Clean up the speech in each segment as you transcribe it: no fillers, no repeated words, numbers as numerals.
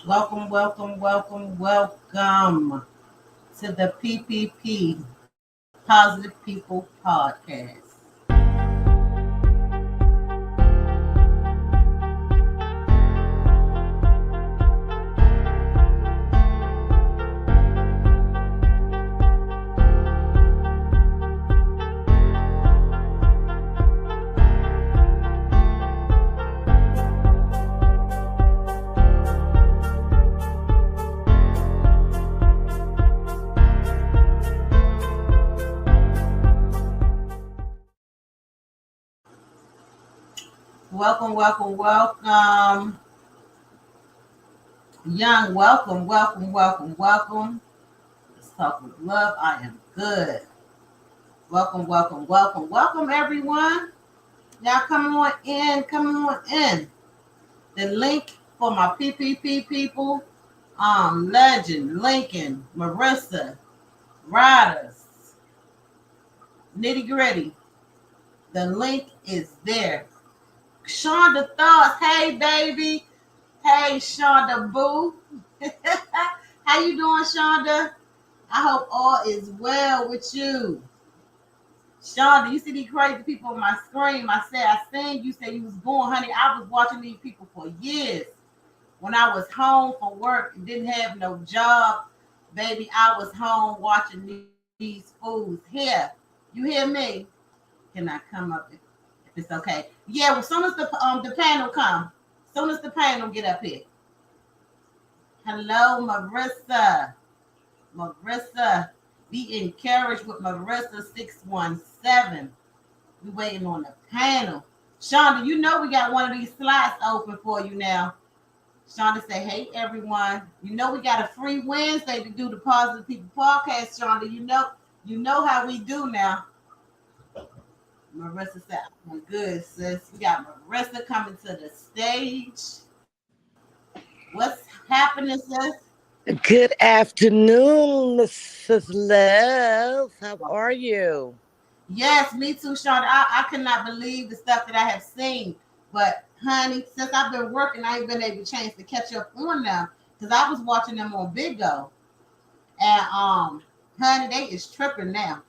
Welcome, welcome, welcome, welcome to the PPP, Positive People Podcast. Welcome, welcome, welcome. Young, welcome, welcome, welcome, welcome. Let's talk with love. I am good. Welcome, welcome, welcome, welcome, everyone. Y'all come on in, come on in. The link for my PPP people, Legend, Lincoln, Marissa, Riders, Nitty Gritty. The link is there. Shonda Thoughts, hey baby. Hey Shonda Boo. How you doing, Shonda? I hope all is well with you. Shonda, you see these crazy people on my screen. I seen you say you was going, honey. I was watching these people for years. When I was home from work and didn't have no job, baby, I was home watching these fools. Here, you hear me? Can I come up if it's okay? Yeah, well, as soon as the panel come, as soon as the panel get up here. Hello, Marissa. Marissa, be encouraged with Marissa 617. We waiting on the panel. Shonda, you know we got one of these slots open for you now. Shonda say, hey everyone. You know we got a free Wednesday to do the Positive People podcast, Shonda. You know how we do now. Marissa said, I'm good, sis. We got Marissa coming to the stage. What's happening, sis? Good afternoon, Mrs. Love. How are you? Yes, me too, Shonda. I cannot believe the stuff that I have seen. But honey, since I've been working, I ain't been able to chance to catch up on them because I was watching them on Big Go. And honey, they is tripping now.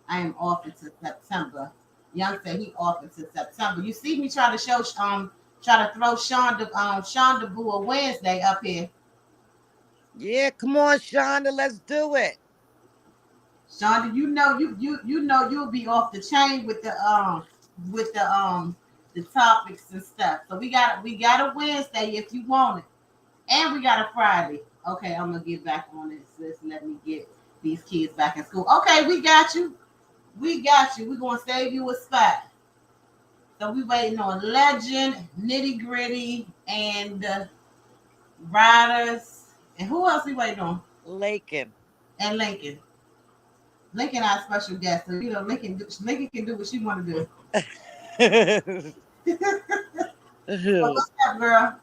I am off into September. Young said he off into September. You see me try to throw Shonda Boo a Wednesday up here. Yeah, come on, Shonda. Let's do it. Shonda, you know you'll be off the chain with the topics and stuff. So we got a Wednesday if you want it. And we got a Friday. Okay, I'm gonna get back on this. Let me get these kids back in school. Okay, we got you. We got you. We're gonna save you a spot. So we waiting on Legend, Nitty Gritty, and Riders. And who else we waiting on? Lakin. And Lincoln. Lincoln our special guest. So Lincoln can do what she want to do. So what's up, girl?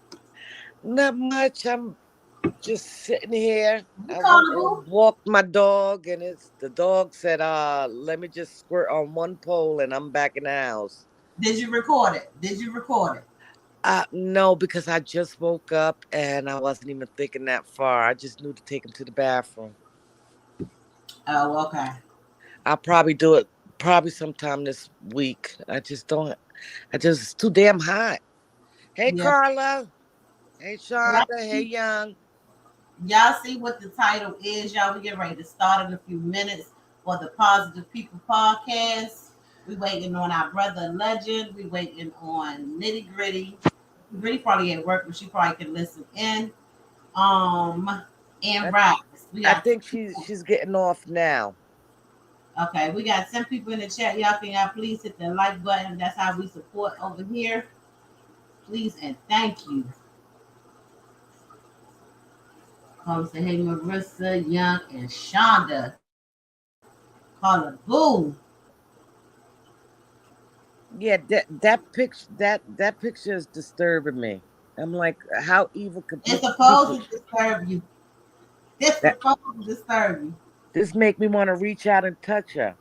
Not much. I'm just sitting here. You I call went the and boo? walked my dog, and the dog said, let me just squirt on one pole and I'm back in the house. Did you record it? Did you record it? No, because I just woke up and I wasn't even thinking that far. I just knew to take him to the bathroom. Oh, okay. I'll probably do it probably sometime this week. It's too damn hot. Hey, Yeah. Carla. Hey, Y'all Shonda. Hey, see, Young. y'all see what the title is, y'all. We get ready to start in a few minutes for the Positive People podcast. We waiting on our brother Legend. We waiting on Nitty Gritty. Gritty probably at work, but she probably can listen in. Um, and I, Rise. We I got think she's getting off now. okay. We got 10 people in the chat. Y'all please hit the like button. That's how we support over here. Please and thank you. Call say hey Marissa, Young, and Shonda. Call her Boo. Yeah, that picture is disturbing me. I'm like, how evil could It's people? supposed to disturb you. It's That supposed to disturb you. this make me want to reach out and touch her.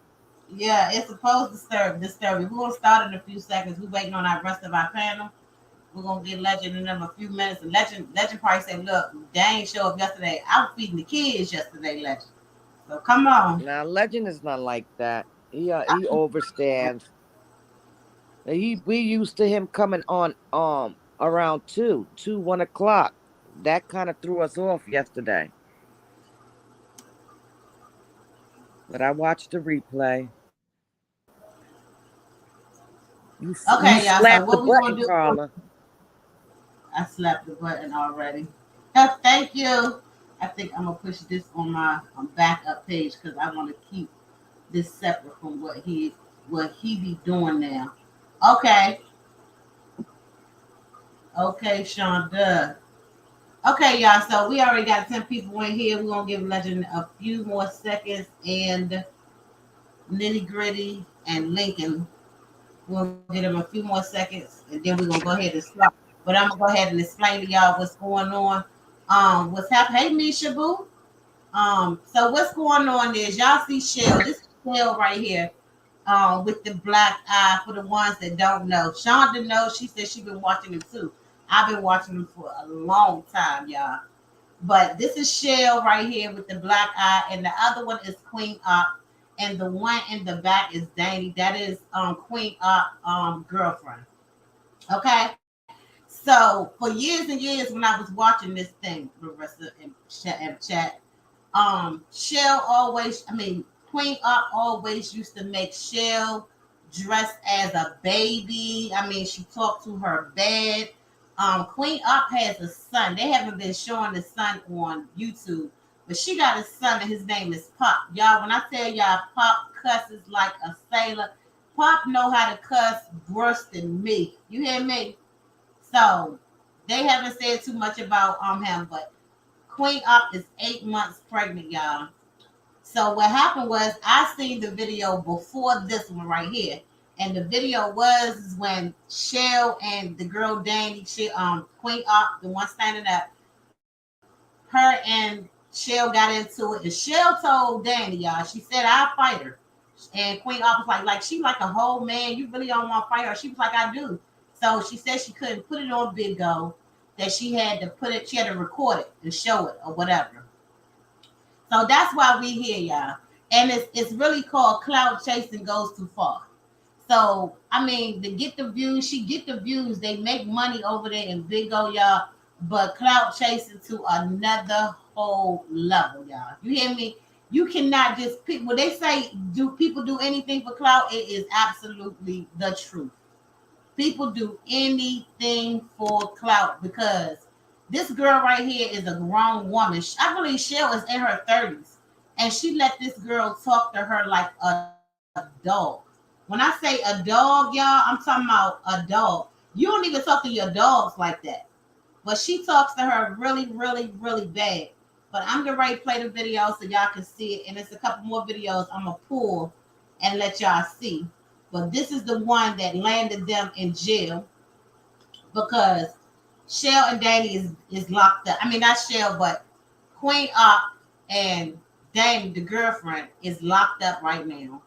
Yeah, it's supposed to disturb you. We're gonna start in a few seconds. We're waiting on our rest of our panel. We're gonna get Legend in them a few minutes. And Legend probably said, "Look, they ain't show up yesterday. I was feeding the kids yesterday, Legend. So come on." Now, Legend is not like that. He overstands. We used to him coming on around 1 o'clock. That kind of threw us off yesterday. But I watched the replay. You Okay, y'all. So slapped the what we gonna button, do? Carla. I slapped the button already. Thank you. I think I'm gonna push this on my backup page because I want to keep this separate from what he be doing now. Okay, okay, Shonda. Okay, y'all. So we already got 10 people in here. We're gonna give Legend a few more seconds and nitty gritty and Lincoln. We'll give them a few more seconds and then we're gonna go ahead and start. But I'm gonna go ahead and explain to y'all what's going on. What's happening? Hey, Misha Boo. So what's going on is y'all see Shell. This is Shell right here. With the black eye for the ones that don't know. Shonda knows. She said she's been watching them too. I've been watching them for a long time, y'all. But this is Shell right here with the black eye, and the other one is Queen Op, and the one in the back is Danny. That is Queen Op girlfriend. Okay. So for years and years, when I was watching this thing, Marissa and chat, Shell always, I mean, Queen Up always used to make Shell dressed as a baby. I mean, she talked to her bed. Queen Up has a son. They haven't been showing the son on YouTube, but she got a son, and his name is Pop. Y'all, when I tell y'all, Pop cusses like a sailor. Pop know how to cuss worse than me. You hear me? So they haven't said too much about him, but Queen Up is 8 months pregnant, y'all. So what happened was I seen the video before this one right here. And the video was when Shell and the girl Danny, Queen Up, the one standing up, her and Shell got into it. And Shell told Danny, y'all, she said, I'll fight her. And Queen Up was like she like a whole man. You really don't want to fight her. She was like, I do. So she said she couldn't put it on Big Go, that she had to record it and show it or whatever. So that's why we here, y'all. And it's really called Clout Chasing Goes Too Far. So I mean, to get the views, she get the views. They make money over there in Big O, y'all. But Clout Chasing to another whole level, y'all. You hear me? You cannot just pick. When they say, do people do anything for clout? It is absolutely the truth. People do anything for clout because this girl right here is a grown woman. I believe Shell is in her 30s, and she let this girl talk to her like a dog. When I say a dog, y'all, I'm talking about a dog. You don't even talk to your dogs like that. But she talks to her really, really, really bad. But I'm gonna ready to play the video so y'all can see it. And it's a couple more videos I'm gonna pull and let y'all see. But this is the one that landed them in jail because Shell and Danny is locked up. I mean, not Shell, but Queen Up and Danny, the girlfriend, is locked up right now.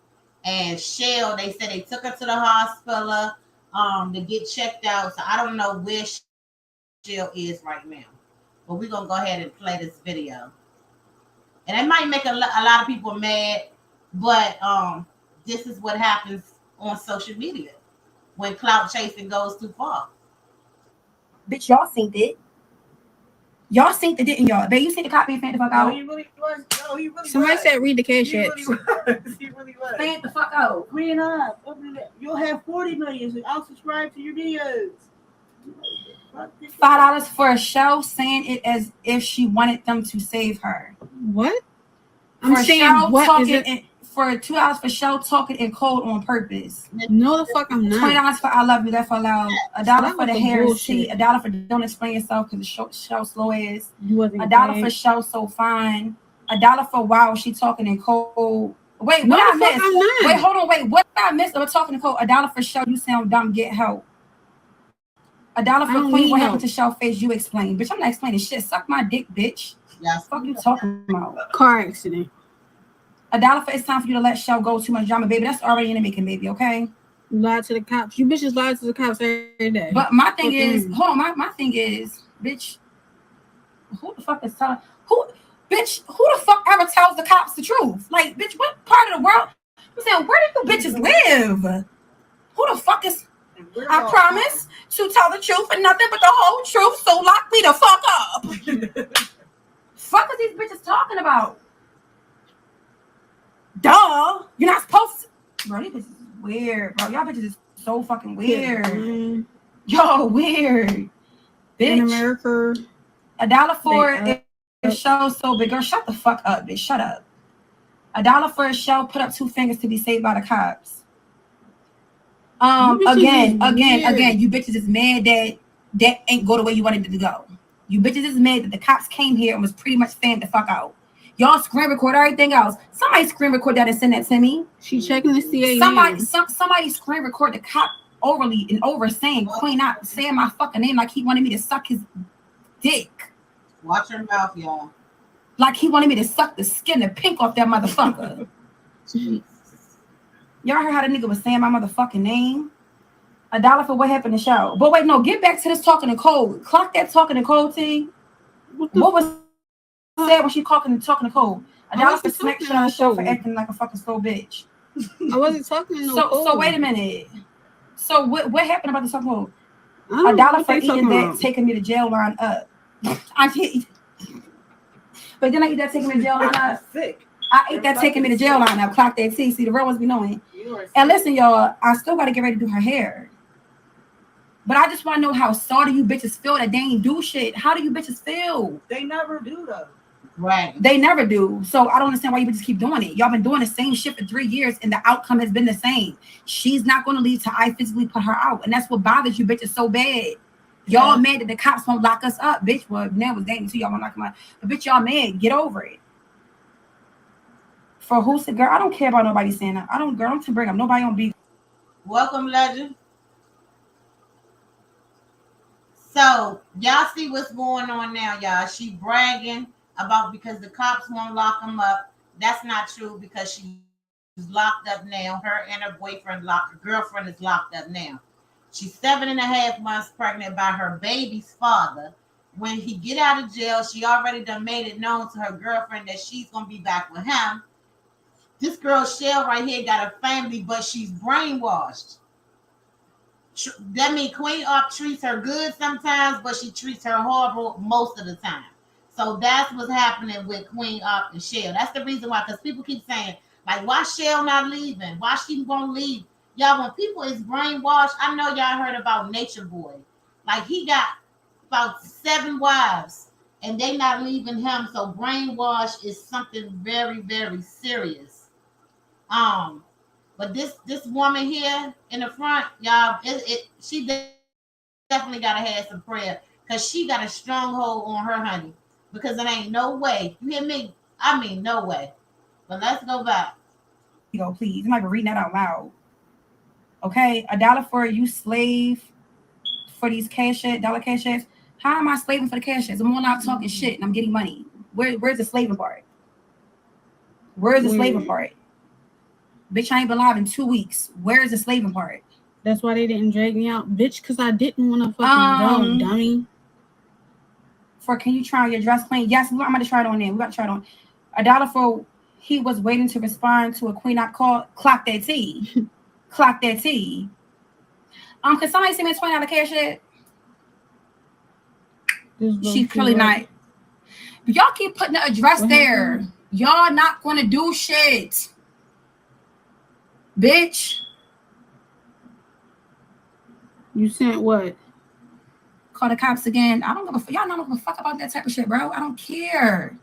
And Shell, they said they took her to the hospital to get checked out. So I don't know where Shell is right now. But we're gonna go ahead and play this video. And it might make a lot of people mad, but this is what happens on social media when clout chasing goes too far. Bitch, y'all synced it. Y'all synced it, didn't y'all? Babe, you sent the copy and fan the fuck out. No, he really was. No, he really Somebody was. said read the cash He really apps. was. He really was. Fan the fuck out. Queen up. You'll have 40 million. So I'll subscribe to your videos. $5 for a show saying it as if she wanted them to save her. What? I'm for saying show what talking is it? for $2 for show talking in code on purpose. No, the fuck I'm not. $20 for I love you. That's allowed. $1 That for the was hair bullshit. seat. $1 for don't explain yourself because the show slow ass. You wasn't $1 paid. for show so fine. $1 for wow she talking in code. Wait, No, what the I fuck missed? I'm not. Wait, hold on. Wait, what did I miss? I'm talking in code. $1 for show you sound dumb. Get help. $1 I for don't queen. need What help. happened to show face? You explain, bitch. I'm not explaining shit. Suck my dick, bitch. Yes. Fuck you talking about? Car accident. $1 for it's time for you to let show go too much drama, baby. That's already in the making, baby. Okay. Lie to the cops. You bitches lie to the cops every day. But my thing Fuck is, you. hold on, my thing is, bitch, who the fuck is telling who the fuck ever tells the cops the truth? Like, bitch, what part of the world? I'm saying, where do you bitches live? Who the fuck is I promise to tell the truth and nothing but the whole truth, so lock me the fuck up. Fuck is these bitches talking about? Duh. You're not supposed to. Bro, these bitches is weird, bro. Y'all bitches is so fucking weird. Y'all weird. In Bitch. America, $1 for a show so big. Girl, shut the fuck up, bitch. Shut up. $1 for a show, put up 2 fingers to be saved by the cops. Again, you bitches is mad that ain't go the way you wanted it to go. You bitches is mad that the cops came here and was pretty much fanned the fuck out. Y'all screen record everything else. Somebody screen record that and send that to me. she checking the CA. Somebody screen record the cop overly and over saying Queen not saying my fucking name like he wanted me to suck his dick. Watch your mouth, y'all. Like he wanted me to suck the skin, the pink off that motherfucker. Y'all heard how the nigga was saying my motherfucking name? $1 for what happened to show. But wait, no, get back to this talking in code. Clock that talking in code, T. What was said when she talking to code? $1 for smack shit on the show for acting like a fucking slow bitch. I wasn't talking in no code. So wait a minute. So what happened about the song code? $1 for eating that, taking me to jail line up. But then I eat that taking me to jail line up. I ate that taking me to jail line up. Clock that T. See, the real ones be knowing. And listen, y'all, I still got to get ready to do her hair. But I just want to know how salty you bitches feel that they ain't do shit. How do you bitches feel? They never do though. Right. They never do. So I don't understand why you bitches keep doing it. Y'all been doing the same shit for 3 years and the outcome has been the same. She's not going to leave till I physically put her out. And that's what bothers you bitches so bad. Y'all mad that the cops won't lock us up, bitch. Well, now was dating too. Y'all won't lock them up. But bitch, y'all mad. Get over it. For who said, girl, I don't care about nobody saying that. I don't, girl, I'm to bring up nobody on B. Welcome, legend. So y'all see what's going on now, y'all. She bragging about because the cops won't lock them up. That's not true because she's locked up now. Her and her girlfriend is locked up now. She's 7.5 months pregnant by her baby's father. When he get out of jail, she already done made it known to her girlfriend that she's gonna be back with him. This girl Shell right here got a family, but she's brainwashed. That means Queen Up treats her good sometimes, but she treats her horrible most of the time. So that's what's happening with Queen Up and Shell. That's the reason why, because people keep saying, like, why Shell not leaving? Why she won't leave? Y'all, when people is brainwashed, I know y'all heard about Nature Boy. Like, he got about 7 wives, and they not leaving him. So brainwash is something very, very serious. But this woman here in the front, y'all, she definitely gotta have some prayer because she got a stronghold on her, honey. Because it ain't no way. You hear me? I mean, no way. But let's go back. You go, please. I'm not even reading that out loud. Okay, $1 for you slave for these dollar cash apps. How am I slaving for the cash apps? I'm on out talking shit and I'm getting money. Where's the slaving part? Where's the slaving part? Bitch, I ain't been live in 2 weeks. Where's the slaving part? That's why they didn't drag me out, bitch, because I didn't want to fucking go, dummy. Can you try on your dress queen? Yes, I'm going to try it on there. We got to try it on. $1 for he was waiting to respond to a Queen Up call. Clock that T. Clock that T. Can somebody send me a $20 cash app? She's clearly not. But y'all keep putting the address there. Y'all not going to do shit. Bitch. You sent what? Call the cops again. I don't give a fuck. Y'all don't give a fuck about that type of shit, bro. I don't care.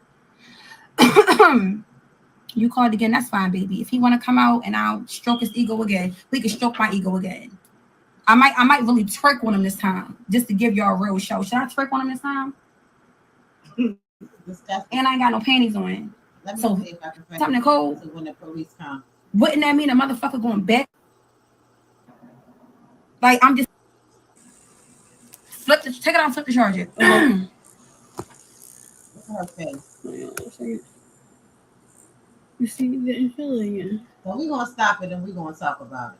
You called again. That's fine, baby. If he want to come out and I'll stroke his ego again, we can stroke my ego again. I might really twerk on him this time just to give y'all a real show. Should I twerk on him this time? And I ain't got no panties on. Let me so see if I can find something cold. So when the police come. Wouldn't that mean a motherfucker going back? Like I'm just take it out, flip the charger. Look at her face. You see, you didn't feel it again. So we're gonna stop it and we're gonna talk about it.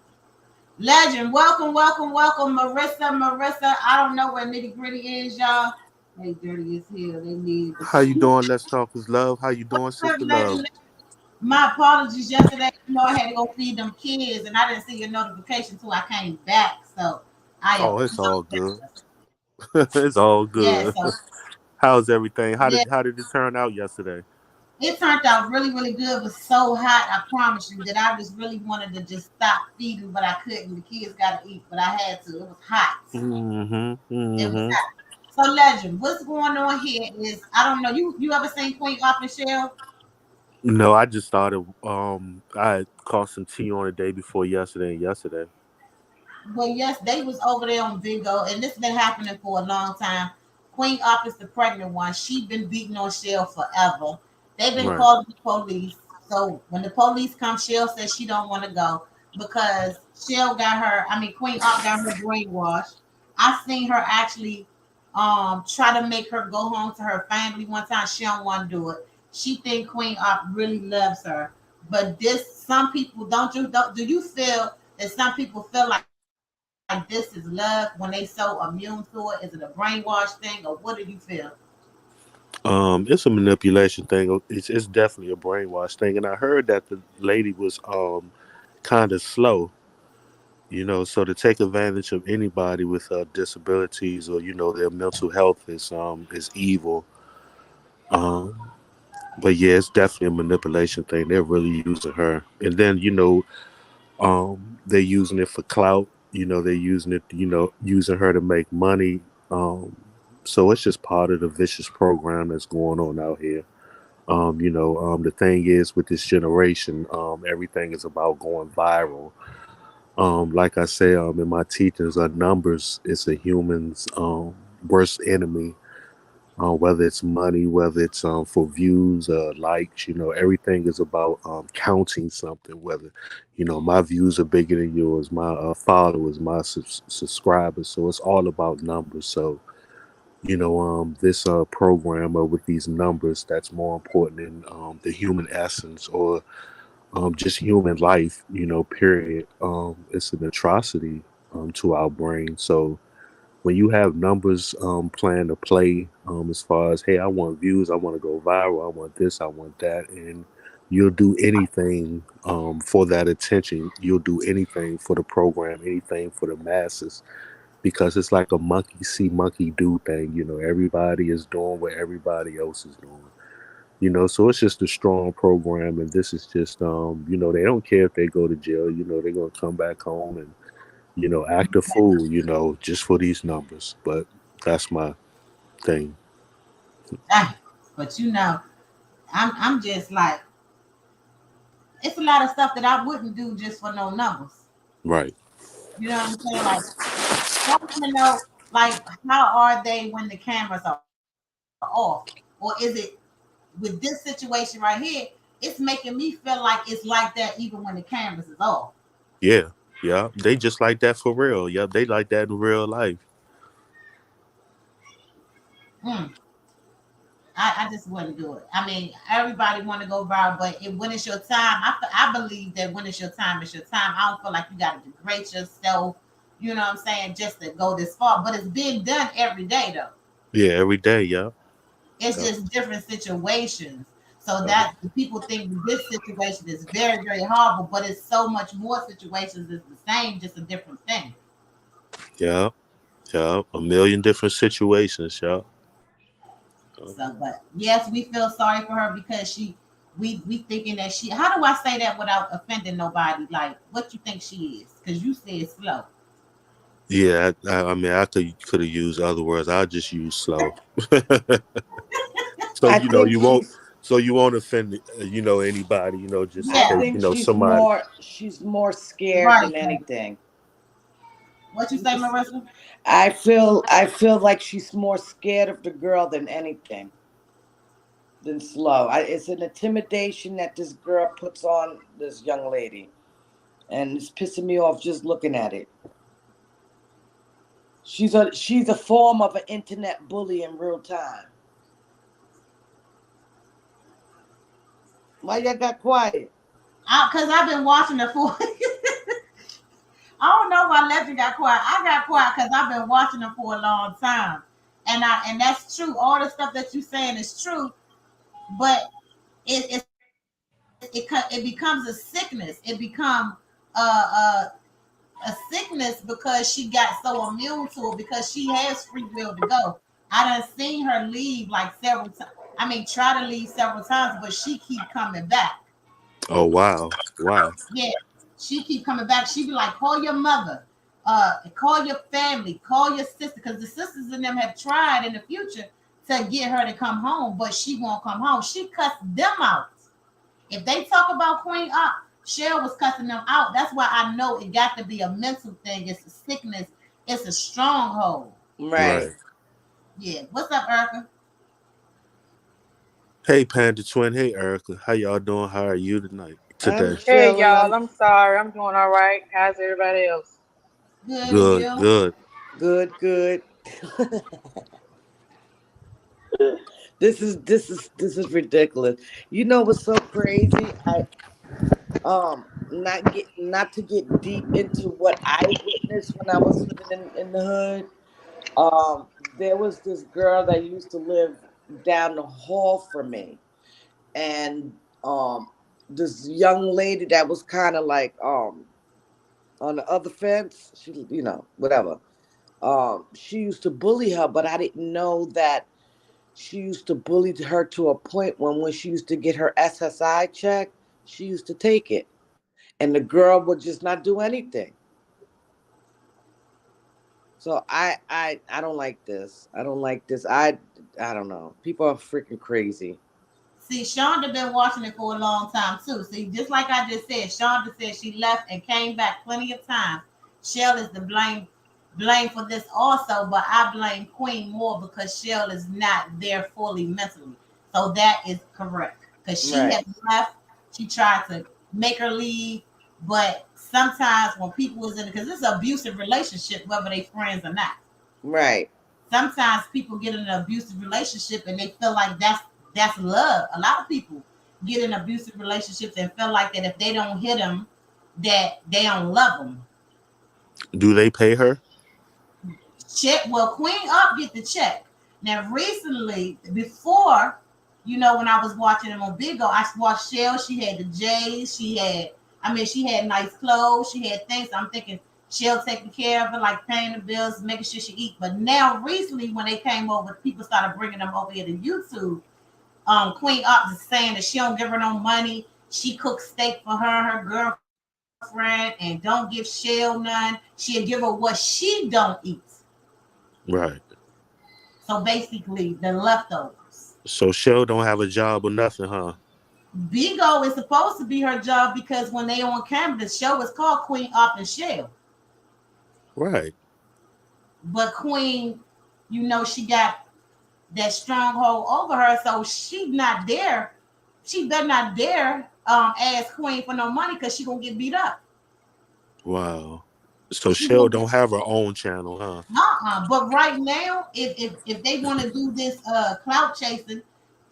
Legend, welcome, Marissa. I don't know where nitty gritty is, y'all. They dirty as hell. They need the How you doing? Let's talk is love. How you doing, What's up, sister love? legend? My apologies yesterday. I had to go feed them kids, and I didn't see your notification till I came back. So I Oh, it's all good. apologize. It's all Yeah, good. so How's everything? How yeah, did it turn out yesterday? it turned out really, really good. It was so hot, I promise you, that I just really wanted to just stop feeding, but I couldn't. The kids got to eat, but I had to. It was hot. Mm-hmm. It was Mm-hmm. hot. So, Legend, what's going on here is I don't know. You ever seen Queen Opera Shell? No, I just started. I had caught some tea on the day before yesterday and yesterday. Well, yes, they was over there on Vigo, and this been happening for a long time. Queen Op is the pregnant one. She been beating on Shell forever. They've been Right. calling the police. So when the police come, Shell says she don't want to go because Shell got her. I mean, Queen Op got her brainwashed. I seen her actually try to make her go home to her family one time. She don't want to do it. She think Queen Op really loves her, but this some people don't do you feel that some people feel like this is love when they so immune to it? Is it a brainwash thing, or what do you feel? It's a manipulation thing. It's definitely a brainwash thing. And I heard that the lady was kind of slow. So to take advantage of anybody with disabilities or their mental health is evil. Um, but yeah, it's definitely a manipulation thing. They're really using her, and then they're using it for clout. They're using it, using her to make money. Um, so it's just part of the vicious program that's going on out here. The thing is with this generation, everything is about going viral. Like I say, in my teachings, numbers is a human's worst enemy. Whether it's money, whether it's for views, likes, everything is about counting something. Whether, my views are bigger than yours, my followers, my subscribers. So it's all about numbers. So, this program with these numbers that's more important than the human essence or just human life, period. It's an atrocity to our brain. So, when you have numbers playing to play as far as hey, I want views, I want to go viral, I want this, I want that, and you'll do anything for that attention. You'll do anything for the program, anything for the masses, because it's like a monkey see monkey do thing. Everybody is doing what everybody else is doing. So it's just a strong program, and this is just they don't care if they go to jail. They're gonna come back home and act a fool, just for these numbers. But that's my thing. Ah, but I'm just like it's a lot of stuff that I wouldn't do just for no numbers. Right. You know what I'm saying? Like I want to know, like, how are they when the cameras are off, or is it with this situation right here? It's making me feel like it's like that even when the cameras is off. Yeah. Yeah. They just like that for real. Yep. They like that in real life. Mm, I just wouldn't do it. I mean, everybody want to go viral, but when it's your time, I believe that when it's your time, it's your time. I don't feel like you got to degrade yourself. You know what I'm saying? Just to go this far, but it's being done every day though. Yeah. Every day. Yeah. It's Yeah. just different situations. So Yeah. that the people think this situation is very, very horrible, but it's so much more situations is the same, just a different thing. Yeah. Yeah. A million different situations. Yeah. So, but yes, we feel sorry for her because we thinking that she. How do I say that without offending nobody? Like, what you think she is? Because you said slow. Yeah. I mean, I could have used other words. I'll just use slow. So I think you won't. she's So you won't offend anybody. Just in I Yeah, case think somebody. she's more scared right. than Right. anything. What you say, Marissa? I feel like she's more scared of the girl than anything than slow. It's an intimidation that this girl puts on this young lady, and it's pissing me off just looking at it. She's a form of an internet bully in real time. Why you got quiet? Because I've been watching her for. I don't know why Legend got quiet. I got quiet because I've been watching them for a long time, and that's true. All the stuff that you saying is true, but it becomes a sickness. It becomes a sickness because she got so immune to it because she has free will to go. I done seen her leave like several times. I mean, try to leave several times, but she keep coming back. Oh wow. Wow. Yeah, she keep coming back. She be like, call your mother, call your family, call your sister, because the sisters and them have tried in the future to get her to come home, but she won't come home. She cussed them out. If they talk about Queen Cheryl was cussing them out. That's why I know it got to be a mental thing. It's a sickness. It's a stronghold. Right. Right. Yeah. What's up, Erica? Hey Panda Twin. Hey Erica. How y'all doing? How are you tonight? I'm Today? Hey chilling. y'all, I'm I'm sorry. I'm doing all right. How's everybody else? Good, and Good. you? Good. good, good. This is ridiculous. You know what's so crazy? I not to get deep into what I witnessed when I was living in the hood. There was this girl that used to live down the hall from me, and this young lady that was kind of like on the other fence. She, whatever. She used to bully her, but I didn't know that she used to bully her to a point when she used to get her SSI check, she used to take it, and the girl would just not do anything. So I don't like this. I don't like this. I don't know. People are freaking crazy. See, Shonda been watching it for a long time too. See, just like I just said, Shonda said she left and came back plenty of times. Shell is the blame for this also, but I blame Queen more because Shell is not there fully mentally. So that is correct. Because she Right, had left, she tried to make her leave, but sometimes when people was in it, because it's an abusive relationship, whether they friends or not. right, Sometimes people get in an abusive relationship and they feel like that's love. A lot of people get in abusive relationships and feel like that if they don't hit them, that they don't love them. Do they pay her? Check. Well, Queen Up get the check. Now, recently, before, when I was watching them on Bigo, I watched Shell. She had the J's. She had nice clothes. She had things. So I'm thinking Shell taking care of her, like paying the bills, making sure she eat. But now, recently, when they came over, people started bringing them over here to YouTube. Queen Up is saying that she don't give her no money. She cooks steak for her girlfriend, and don't give Shell none. She'll give her what she don't eat. Right. So basically, the leftovers. So Shell don't have a job or nothing, huh? Bigo is supposed to be her job because when they on camera, the show is called Queen Up and Shell. Right. But Queen, she got that stronghold over her, so she not there. She better not dare ask Queen for no money because she gonna get beat up. Wow. So She Shell gonna don't have her own channel, huh? But right now, if they want to do this clout chasing,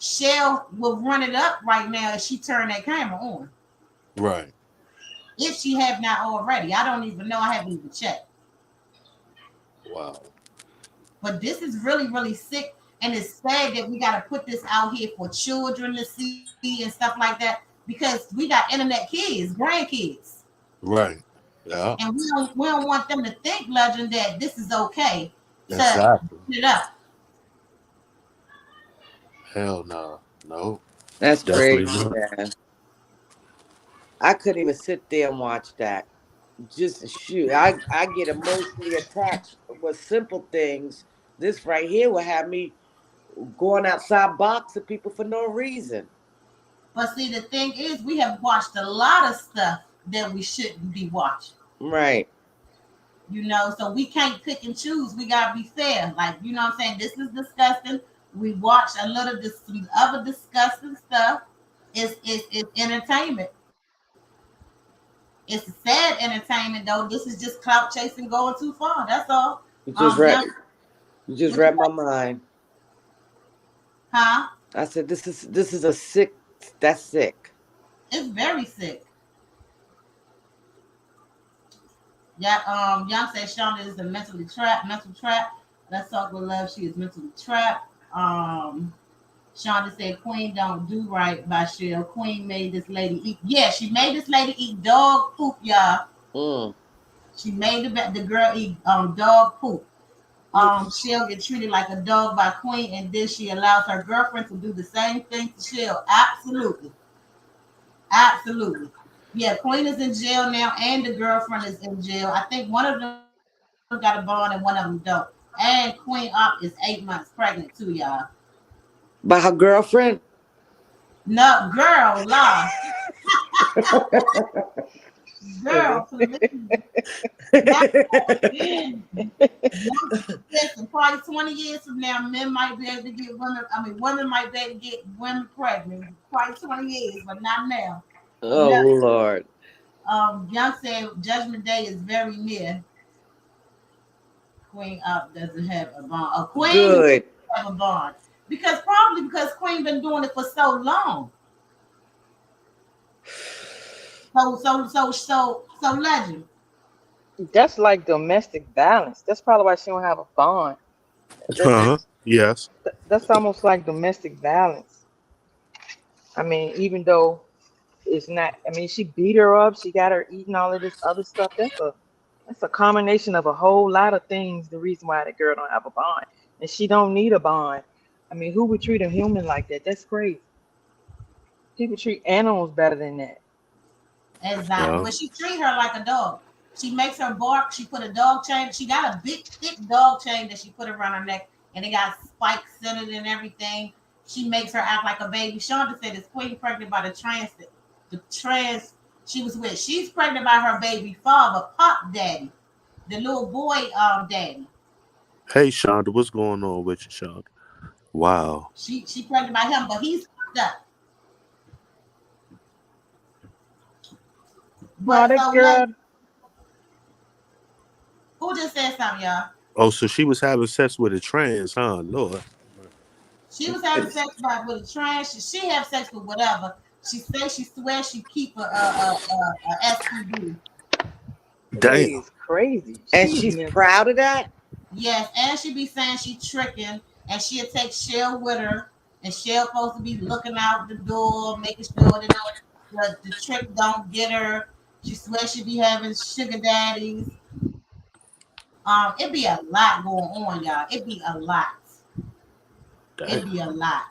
Shell will run it up right now if she turn that camera on. Right. If she have not already. I don't even know. I haven't even checked. Wow. But this is really, really sick. And it's sad that we got to put this out here for children to see and stuff like that because we got internet kids, grandkids. Right. Yeah. And we don't want them to think, Legend, that this is okay to Exactly. put it up. Hell no. No. that's Definitely crazy, not. man. I couldn't even sit there and watch that. Just shoot, I get emotionally attached with simple things. This right here will have me going outside boxing people for no reason. But see, the thing is, we have watched a lot of stuff that we shouldn't be watching. Right. So we can't pick and choose. We gotta be fair. Like, what I'm saying? This is disgusting. We watch a little some other disgusting stuff. It's entertainment. It's sad entertainment though. This is just clout chasing going too far. That's all. You just Young, read you just what you read my mind. huh? I said this is a sick, that's sick. It's very sick. Yeah, Young said Shonda is a mental trap. Let's talk with love. She is mentally trapped. Shonda said Queen don't do right by Shell. Queen made this lady eat. Yeah, she made this lady eat dog poop, y'all. Mm. She made the girl eat dog poop. Shell get treated like a dog by Queen, and then she allows her girlfriend to do the same thing to Shell. Absolutely, absolutely. Yeah, Queen is in jail now, and the girlfriend is in jail. I think one of them got a bond and one of them don't. And Queen Up is 8 months pregnant too, y'all. By her girlfriend? No, girl, lie. Girl, please. Not listen, probably 20 years from now, men might be able to get women. I mean, women might be able to get women pregnant. Probably 20 years, but not now. Oh No. Lord. Young said Judgment Day is very near. Queen Up doesn't have a bond. A queen doesn't Good. have a bond. Because Queen been doing it for so long. So legend. That's like domestic violence. That's probably why she don't have a bond. That, Uh-huh. Yes. that's almost like domestic violence. I mean, even though it's not. I mean, she beat her up. She got her eating all of this other stuff. That's a combination of a whole lot of things. The reason why the girl don't have a bond, and she don't need a bond. I mean, who would treat a human like that? That's crazy. People treat animals better than that. Exactly. Yeah. But she treat her like a dog. She makes her bark. She put a dog chain. She got a big, thick dog chain that she put around her neck, and it got spikes in it and everything. She makes her act like a baby. Shonda said this queen pregnant by the trans she was with. She's pregnant by her baby father, Pop Daddy, the little boy daddy. Hey, Shonda, what's going on with you, Shonda? Wow. She pregnant by him, but he's fucked up. No, But that so like, girl. who just said something, y'all? Oh, so she was having sex with a trans, huh? Lord. She was having sex with a trans. She have sex with whatever. She swears she keep a STD. That lady Damn. is crazy. And She's she's mental. proud of that? Yes, and she be saying she tricking, and she'll take Shell with her, and Shell supposed to be looking out the door, making sure that the trick don't get her. She swears she be having sugar daddies. It be a lot going on, y'all. It be a lot. It Damn. be a lot.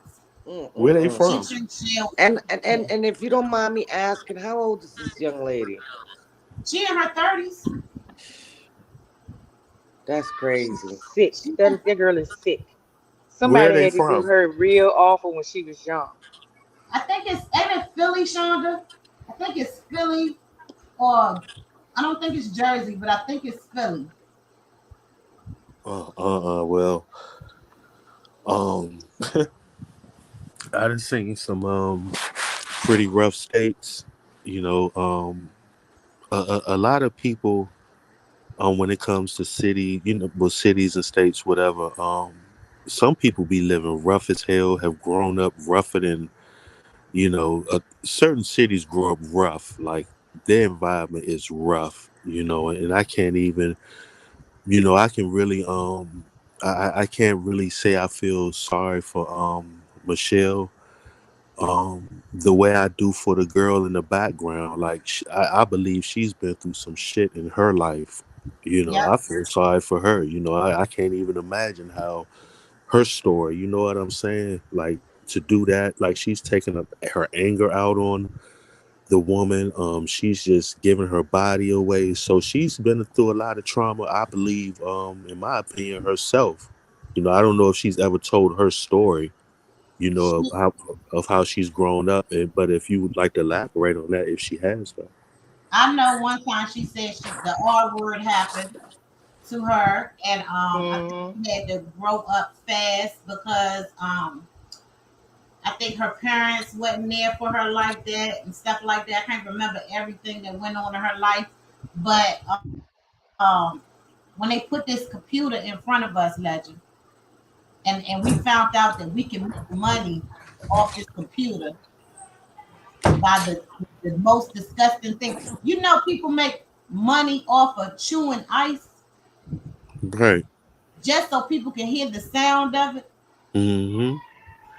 Where they Mm-mm-mm. She from? treats Shell. And if you don't mind me asking, how old is this young lady? She in her 30s. That's crazy. Sick. She, That girl is sick. Where Somebody they had to do from? her real awful when she was young. I think ain't it Philly, Shonda? I think it's Philly, or I don't think it's Jersey, but I think it's Philly. Well, um, I done seen some pretty rough states. You know, a lot of people when it comes to city, well, cities and states, whatever. Some people be living rough as hell, have grown up rougher than certain cities grow up rough. Like their environment is rough, and I can't even, I can really, I can't really say I feel sorry for Michelle the way I do for the girl in the background. Like I believe she's been through some shit in her life. Yep. I feel sorry for her. I can't even imagine how her story. You know what I'm saying? Like to do that, like she's taking her anger out on the woman. She's just giving her body away. So she's been through a lot of trauma. I believe, in my opinion, herself. I don't know if she's ever told her story of She, how she's grown up. But if you would like to elaborate on that, if she has that. I know one time she said the R word happened to her, and I think Hmm. she had to grow up fast because I think her parents wasn't there for her like that and stuff like that. I can't remember everything that went on in her life, but when they put this computer in front of us, Legend, and we found out that we can make money off this computer by the most disgusting thing. People make money off of chewing ice Right. just so people can hear the sound of it. Mm-hmm.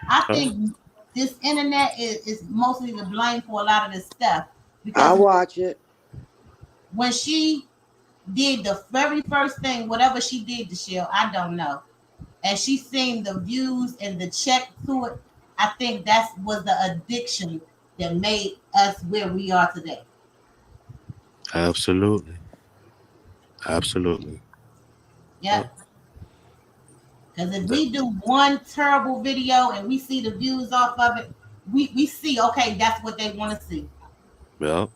I think this internet is mostly to blame for a lot of this stuff I because watch it. when she did the very first thing, whatever she did to Shell, I don't know, and she seen the views and the check to it. I think that was the addiction that made us where we are today. Absolutely. Absolutely. Yeah, Yep. because if That- we do one terrible video and we see the views off of it, we see okay, that's what they want to see. Yep.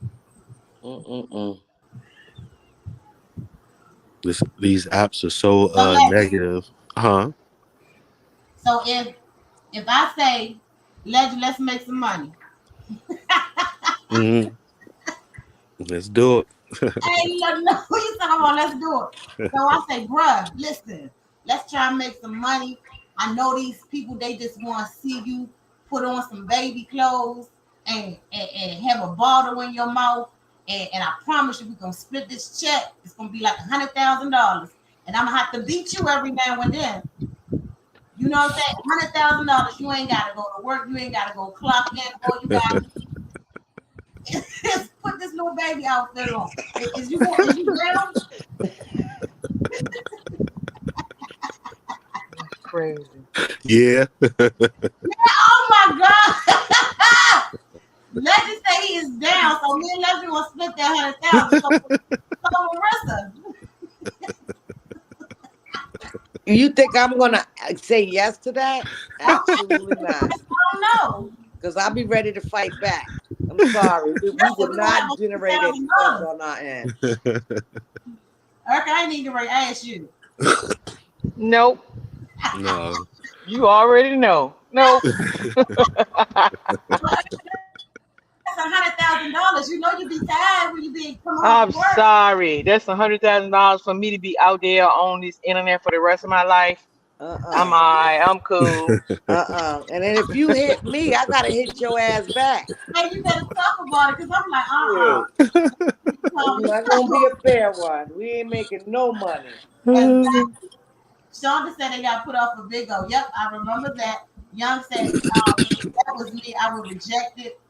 Mm-mm-mm. These apps are so So negative. Huh? so if I say let's make some money. Mm-hmm. Let's do it. Hey, look, no, you talking about let's do it. So I say, bruh, listen, let's try and make some money. I know these people, they just want to see you put on some baby clothes and have a bottle in your mouth. And I promise you, we're going to split this check. It's going to be like $100,000. And I'm going to have to beat you every now and then. You know what I'm saying? $100,000. You ain't got to go to work. You ain't got to go clock in. All you got is put this little baby outfit on. Is you down? That's crazy. Yeah. Oh my God. Legend say he is down, so me and Legend will split that 100,000. So Marissa, You think I'm gonna say yes to that? Absolutely not. I don't know. Because I'll be ready to fight back. I'm sorry. We That's did we gonna have not a generate any funds $6,000. on our end. Okay, I need to ask you. Nope. No. You already know. Nope. That's $100,000. You know you be tired when you be come home I'm from work. sorry. That's $100,000 for me to be out there on this internet for the rest of my life. I'm Uh-uh. alright. I'm cool. And then if you hit me, I gotta hit your ass back. Hey, you better talk about it because I'm like, Shit. It's um, not gonna be a fair one. We ain't making no money. exactly. Shonda said they got put off a big O. Yep, I remember that. Young said, that was me. I would reject it.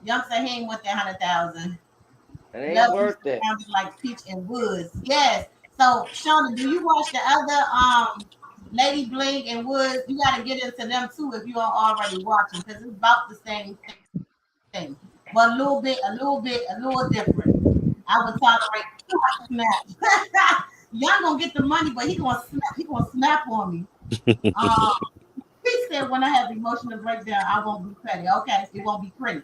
Young said he ain't want that 100,000. It ain't Love you worth it. sounded like Peach and Woods. Yes. So Shonda, do you watch the other Lady Bling and Woods? You got to get into them too if you aren't already watching because it's about the same thing, but a little different. I would tolerate too much snap. Young gonna get the money, but he gonna snap on me. Um, he said when I have emotional breakdown, I won't be petty. Okay, it won't be pretty.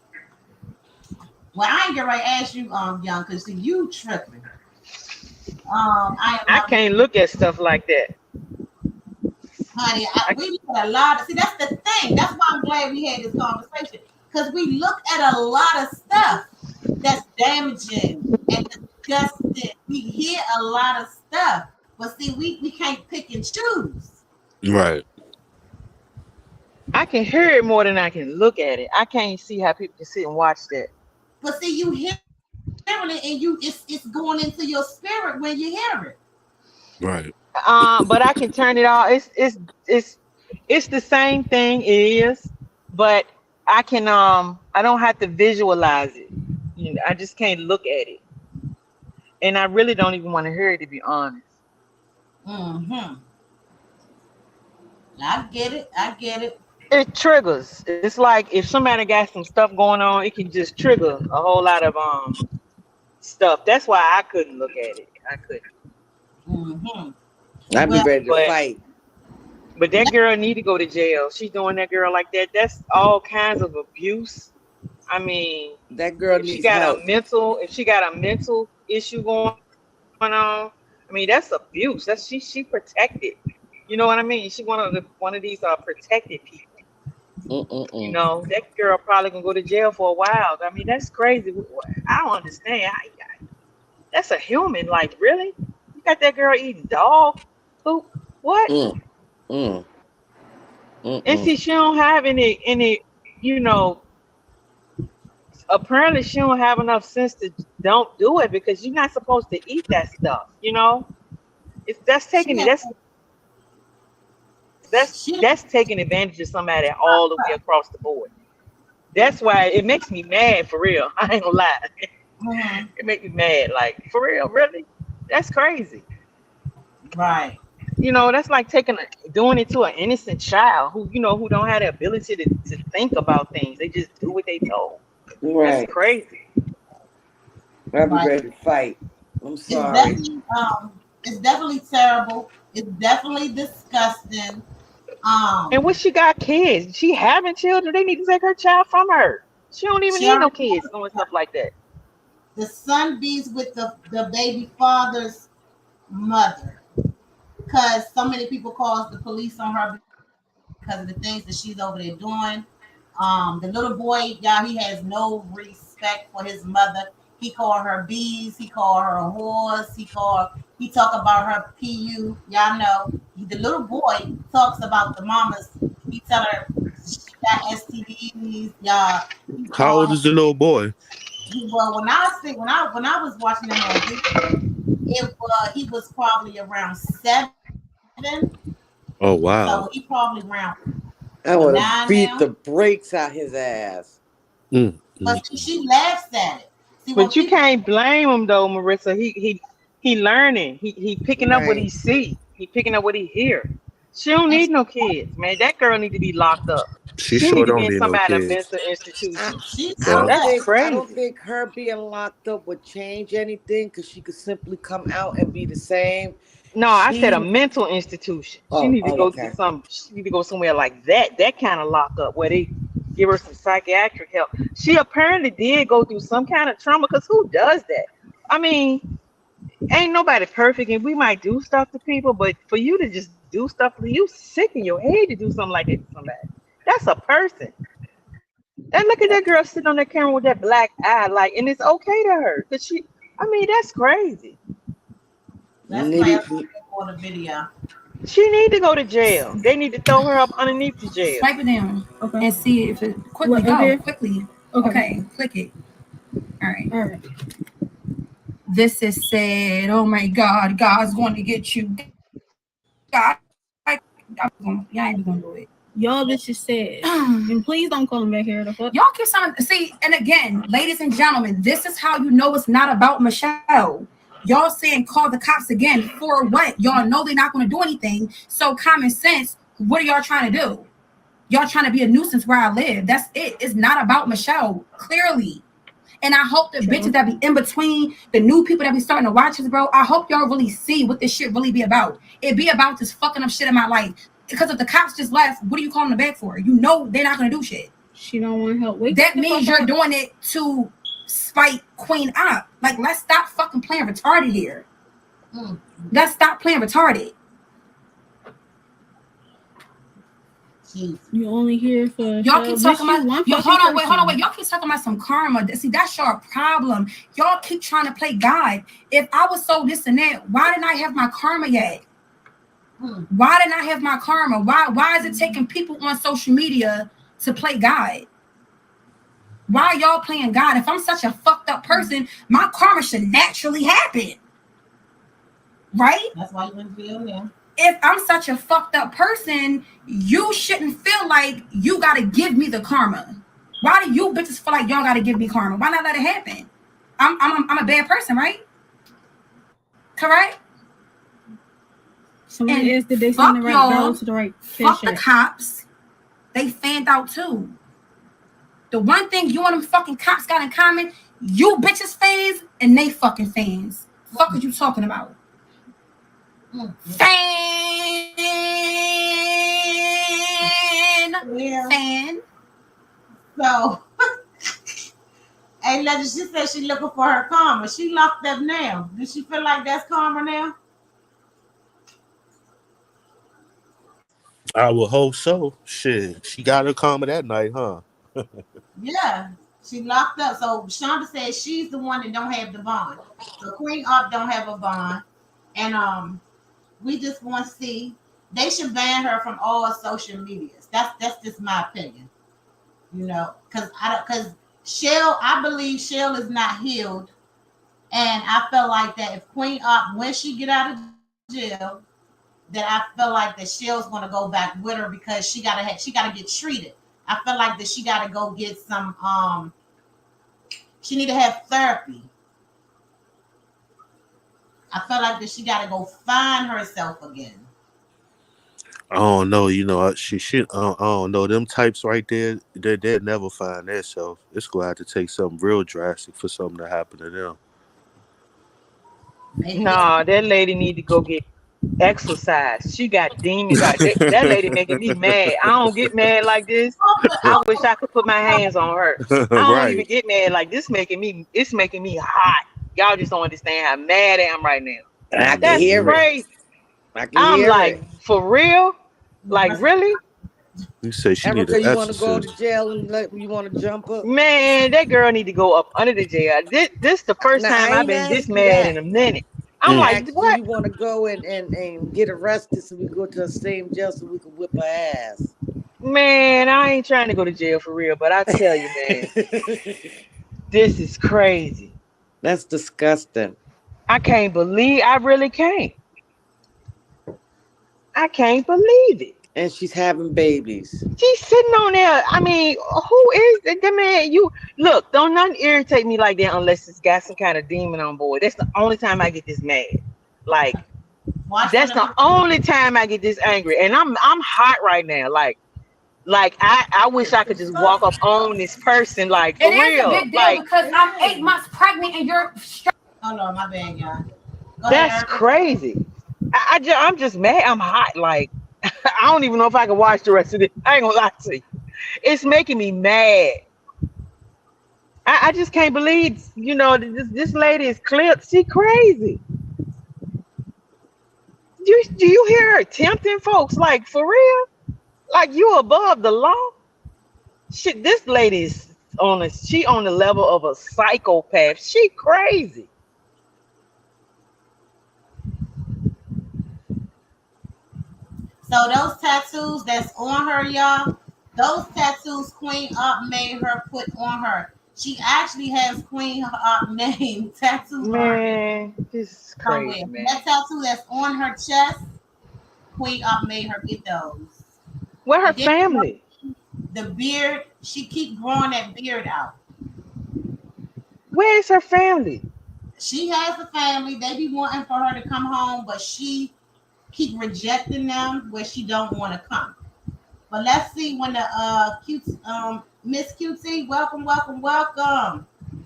Well, I ain't get right to ask you, Young, because see you tripping. I am I not, can't look at stuff like that. honey. I, We look at a lot of see. That's the thing. That's why I'm glad we had this conversation because we look at a lot of stuff that's damaging and disgusting. We hear a lot of stuff, but see, we can't pick and choose. Right. I can hear it more than I can look at it. I can't see how people can sit and watch that. But see, you hearing it and it's going into your spirit when you hear it. Right. But I can turn it off. It's the same thing. It is, but I can I don't have to visualize it. You know, I just can't look at it, and I really don't even want to hear it to be honest. Mm-hmm. I get it. I get it. It triggers. It's like if somebody got some stuff going on, it can just trigger a whole lot of stuff. That's why I couldn't look at it. I couldn't. Mm-hmm. I'd be Well, ready to But fight. but that girl need to go to jail. She's doing that girl like that. That's all kinds of abuse. I mean, That girl needs help. if she got a mental issue going on, I mean that's abuse. That's she protected. You know what I mean? She one of these protected people. You Mm-mm-mm. know, that girl probably gonna go to jail for a while. I mean, that's crazy. I don't understand. That's a human. Like, really? You got that girl eating dog poop? What? Mm, mm, And mm-mm. see, she don't have any, you know, apparently she don't have enough sense to don't do it because you're not supposed to eat that stuff. You know, it's that's She taking it. had, she had, That's taking advantage of somebody all the way across the board. That's why it makes me mad for real. I ain't gonna lie. mhm, It makes me mad. Like for real, really? That's crazy. right. You know, that's like doing it to an innocent child who who don't have the ability to think about things. They just do what they told. That's Right. crazy. I'll be Right. ready to fight. I'm It's sorry. definitely it's definitely terrible. It's definitely disgusting. And Um what she got kids? She having children? They need to take her child from her. She don't even she need no already kids doing stuff like that. the son bees with the baby father's mother. Because so many people calls the police on her because of the things that she's over there doing. The little boy, y'all, he has no respect for his mother. He called her bees. He called her a horse. He talk about her pu. Y'all know the little boy talks about the mamas. He tell her she got STDs. Y'all, he How old called. is the little boy? Well, when I was watching him on video, he was probably around 7, Oh so he wow. probably around I what, would have 9 beat now. the brakes out his ass. Mm, But mm. see, she laughs at it. See, when But you people, can't blame him though, Marissa. He learning. He picking up what he Right. see. He picking up what he hear. She don't and need no kids, man. That girl need to be locked up. She She need sure to be don't in need no some kind of kids. mental I, institution. she I Yeah. don't said, That's think I don't crazy. think her being locked up would change anything because she could simply come out and be the same. No, I said a She mental institution. She oh need to oh go to okay. some. She need to go somewhere like that. That kind of lockup where they give her some psychiatric help. She apparently did go through some kind of trauma. Cause who does that? I mean, ain't nobody perfect, and we might do stuff to people, but for you to just do stuff to you, sick in your head to do something like that to somebody. That's a person. And look at that girl sitting on that camera with that black eye, like, and it's okay to her. Cause she, I mean, that's crazy. that's why Nitty I for the video. She need to go to jail. They need to throw her up underneath the jail. Swipe it down Okay. and see if it quickly What, up go here? quickly. Okay. Okay, click it. All right. All right. This is said. Oh my God, God's going to get you. God, y'all ain't gonna do it. Y'all bitches said. And please don't call him back here. The fuck? Y'all keep saying, see, and again, ladies and gentlemen, this is how you know it's not about Michelle. Y'all saying call the cops again for what? Y'all know they're not going to do anything. So common sense, what are y'all trying to do? Y'all trying to be a nuisance where I live. That's it. It's not about Michelle, clearly. And I hope the bitches that be in between, the new people that be starting to watch this, bro, I hope y'all really see what this shit really be about. It be about this fucking up shit in my life. Because if the cops just left, what are you calling them back for? You know they're not going to do shit. She don't want help. Wake That the means fuck you're up. doing it to spite Queen up. Like, let's stop fucking playing retarded here. Mm. Let's stop playing retarded. Jeez. You only here for Y'all keep talking about one yo. fucking Hold on, wait. person. Y'all keep talking about some karma. See, that's your problem. Y'all keep trying to play God. If I was so this and that, why didn't I have my karma yet? Mm. Why didn't I have my karma? Why is it taking people on social media to play God? Why are y'all playing God? If I'm such a fucked up person, my karma should naturally happen. Right? That's why you wouldn't feel there. If I'm such a fucked up person, you shouldn't feel like you gotta give me the karma. Why do you bitches feel like y'all gotta give me karma? Why not let it happen? I'm a bad person, right? Correct? Somebody And asked did they send the fuck right barrel y'all, to the right fuck cash the app. cops. They fanned out too. The one thing you and them fucking cops got in common, you bitches fans and they fucking fans. Fuck are you talking about? Mm. Fan. Yeah. Fan. So, hey, Legend, she said she looking for her karma. She locked up now. Does she feel like that's karma now? I would hope so. Shit, she got her karma that night, huh? Yeah, she locked up. So Shonda says she's the one that don't have the bond. So Queen Up don't have a bond, and we just want to see they should ban her from all social medias. That's just my opinion. Because Shell, I believe Shell is not healed. And I felt like that if Queen Op, when she get out of jail, that I felt like that Shell's gonna go back with her because she gotta get treated. I felt like that she gotta go get some she need to have therapy. I felt like that she gotta go find herself again. I don't know. You know, she should. I don't know. Them types right there, they'll never find themselves. It's gonna have to take something real drastic for something to happen to them. Maybe it's Nah, that lady need to go get exercise. She got demons. Like that lady making me mad. I don't get mad like this. I wish I could put my hands on her. I don't even Right. get mad like this. Making me, it's making me hot. Y'all just don't understand how mad I am right now. I can That's hear it. crazy. I can I'm hear it. like, for real? Like, really? You say she need Erica, an you want to go to exorcism. jail and you want to jump up? Man, that girl need to go up under the jail. This the first Now, time I I've ain't been this asked you mad that. in a minute. I'm I Mm. like, asked you, what? you want to go and get arrested so we go to the same jail so we can whip her ass. Man, I ain't trying to go to jail for real, but I tell you, man, this is crazy. That's disgusting. I can't believe, I really can't. I can't believe it. And she's having babies. She's sitting on there. I mean, who is the man? You look, don't nothing irritate me like that unless it's got some kind of demon on board. That's the only time I get this mad. Like, watch when that's the only time I get this angry. And I'm hot right now. Like I wish I could just walk up on this person, like, It for is a real. big deal Like, because I'm 8 months pregnant and you're straight. hold on, my bad, y'all. Go ahead, that's Erica. crazy. I'm just mad. I'm hot. Like, I don't even know if I can watch the rest of it. I ain't gonna lie to you. It's making me mad. I just can't believe, this lady is clipped. She crazy. Do you hear her tempting folks? Like, for real? Like, you above the law? Shit, this lady is she on the level of a psychopath. She crazy. So those tattoos that's on her, y'all, those tattoos Queen Up made her put on her. She actually has Queen Up name tattooed on her Man, this is somewhere. crazy, man. That tattoo that's on her chest, Queen Up made her get those. Where her And then family? the beard, she keep growing that beard out. Where is her family? She has a family. They be wanting for her to come home, but she keep rejecting them where she don't want to come. But let's see when the cute Miss QT, welcome, welcome, welcome.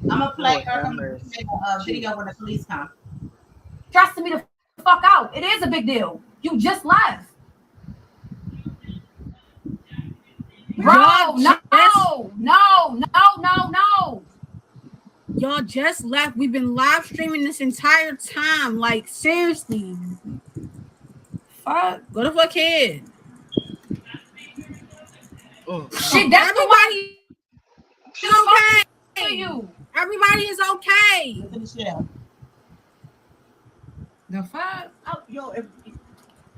I'm gonna play Lord her. have I'm gonna mercy. make a video when the police come. Stressing me the fuck out. It is a big deal. You just left. Bro, no. Y'all just left. We've been live streaming this entire time. Like, seriously. Fuck. Go the fuck ahead. Shit, that's Everybody is okay. to you. Everybody is okay. Look at the shell. The fuck? Yo,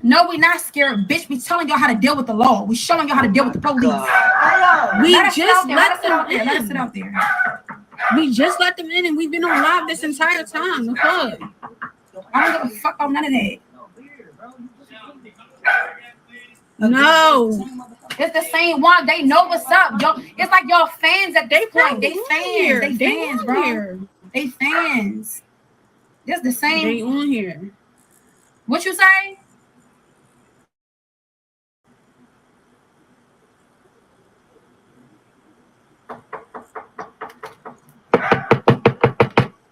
No, we not scared, bitch. We telling y'all how to deal with the law. We showing y'all how to deal with the police. We Let us sit just out there. let Let us sit them out there. Let us sit in. out there. We just let them in, and we've been on live this entire time. The fuck? I don't give a fuck about none of that. No. It's the same one. They know what's up, yo. It's like y'all fans at this point. They fans. They fans, on bro. here. They fans. It's the They same. on here. What you say?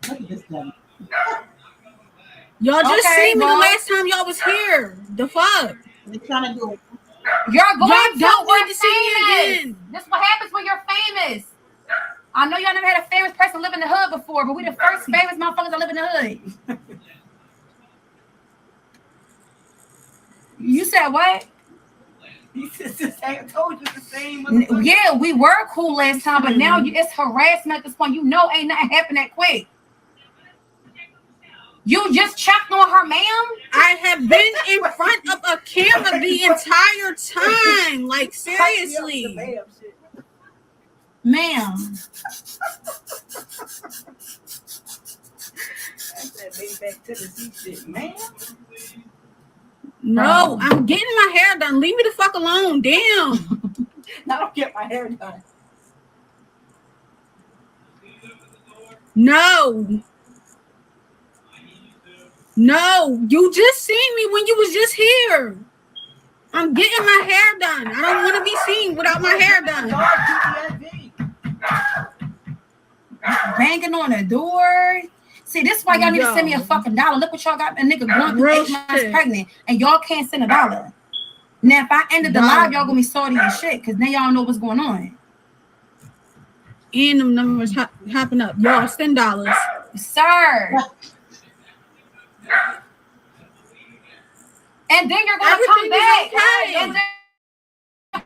Look at this thing. Y'all just Okay, seen me the well. last time y'all was here. The fuck? They're trying to do it. You're going Y'all to don't we're need to see me famous. again. This is what happens when you're famous. I know y'all never had a famous person live in the hood before, but we the first famous motherfuckers that live in the hood. You said what? I told you the same. Yeah, we were cool last time, but now it's harassment at this point. You know ain't nothing happened that quick. You just checked on her, ma'am? I have been in front of a camera the entire time. Like, seriously. Ma'am. That's that big back Tennessee shit, man. No, I'm getting my hair done. Leave me the fuck alone. Damn. I don't get my hair done. No. No, you just seen me when you was just here. I'm getting my hair done. I don't want to be seen without my hair done. Banging on the door. See, this is why y'all need to send me a fucking $1. Look what y'all got a nigga going through 8 months pregnant, and y'all can't send $1. Now, if I ended the live, y'all gonna be salty as shit, because now y'all know what's going on. And them numbers hopping up. Y'all, $10. Sir. And then you're gonna come back. Okay. And then,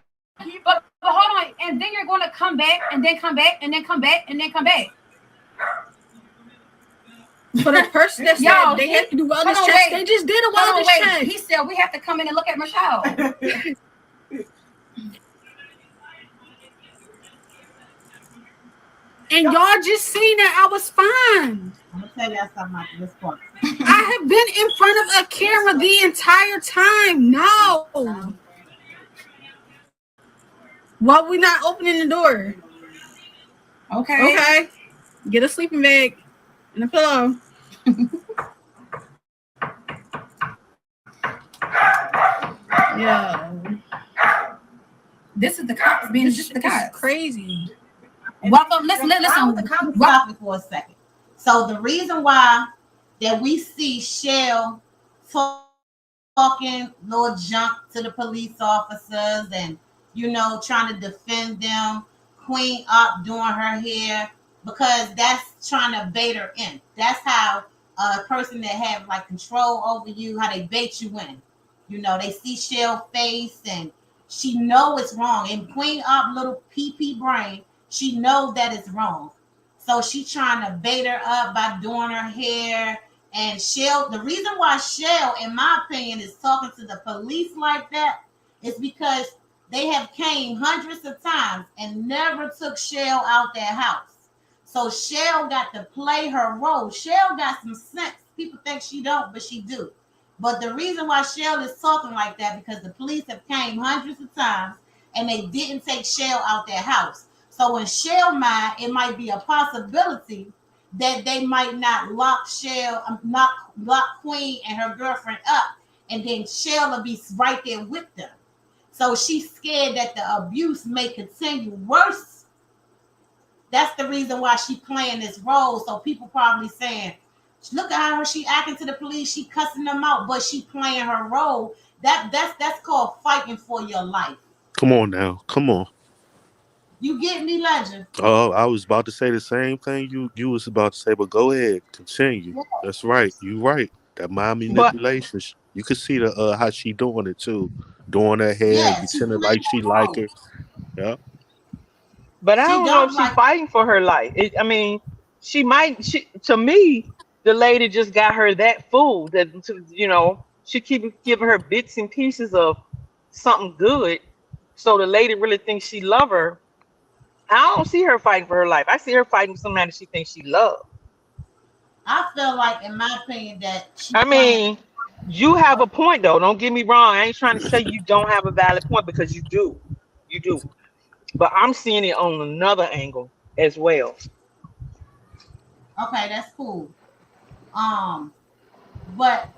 but hold on. And then you're gonna come back, and then come back, and then come back, and then come back. For the person that said they have to do wellness checks, they just did a wellness check. He said we have to come in and look at Michelle. And y'all just seen that I was fine. I'm gonna tell you something at this point. I have been in front of a camera the entire time. No. Why we not opening the door? Okay. Get a sleeping bag and a pillow. Yeah. This is the cops being just the cops. Crazy. Welcome. Listen. Stop it for a second. So the reason why that we see Shell talking little junk to the police officers and trying to defend them, Queen up doing her hair, because that's trying to bait her in. That's how a person that have like control over you, how they bait you in. They see Shell face and she know it's wrong. And Queen up little PP brain, she know that it's wrong. So she trying to bait her up by doing her hair. And Shell, the reason why Shell, in my opinion, is talking to the police like that is because they have came hundreds of times and never took Shell out their house. So Shell got to play her role. Shell got some sense. People think she don't, but she do. But the reason why Shell is talking like that because the police have came hundreds of times and they didn't take Shell out their house. So in Shell mind, it might be a possibility that they might not lock Queen and her girlfriend up, and then Shell will be right there with them. So she's scared that the abuse may continue worse. That's the reason why she's playing this role. So people probably saying, look at how she acting to the police, she cussing them out, but she playing her role. That's called fighting for your life. Come on now. Come on. You get me, Legend? Oh, I was about to say the same thing you was about to say, but go ahead, continue. Yeah. That's right. You right. That mind manipulation. You can see the how she doing it too, doing her hair, pretending like she like her. Yeah. But I don't know if she's fighting for her life. She might. To me, the lady just got her that fool that she keep giving her bits and pieces of something good. So the lady really thinks she love her. I don't see her fighting for her life. I see her fighting for somebody she thinks she loves. I feel like, in my opinion, that you have a point though. Don't get me wrong. I ain't trying to say you don't have a valid point because you do. You do. But I'm seeing it on another angle as well. Okay, that's cool. But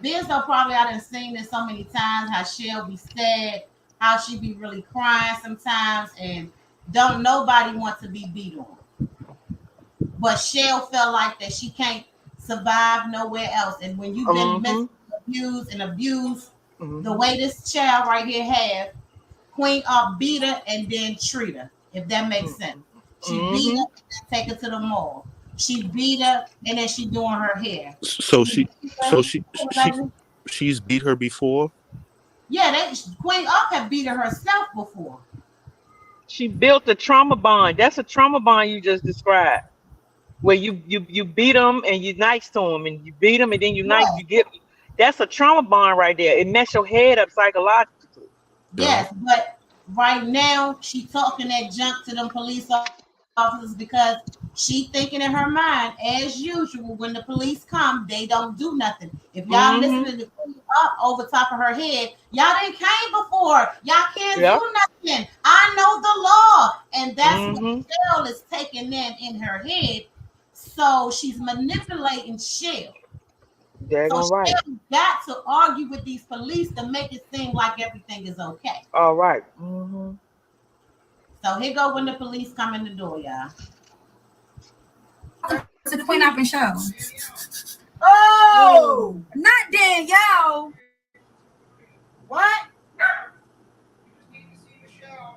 being so probably I done seen this so many times, how she'll be sad, how she be really crying sometimes, and don't nobody want to be beat on. But Shell felt like that she can't survive nowhere else. And when you've been abused, the way this child right here have, Queen beat her and then treat her, if that makes sense. She beat her and take her to the mall. She beat her and then she doing her hair. So she's beat her before? Yeah, Queen had beat her herself before. She built a trauma bond. That's a trauma bond you just described. Where you beat them and you nice to them, and you beat them and then you nice. That's a trauma bond right there. It messed your head up psychologically. Yes, but right now she talking that junk to them police officers because she thinking in her mind, as usual, when the police come, they don't do nothing. If y'all listening to Clean Up over top of her head, y'all didn't came before. Y'all can't Yep. do nothing. I know the law. And that's what Cheryl is taking in her head. So she's manipulating Cheryl. They're So gonna right. Cheryl got to argue with these police to make it seem like everything is okay. All right. So here go when the police come in the door, y'all. To clean up and show. Oh, Not Danielle. what?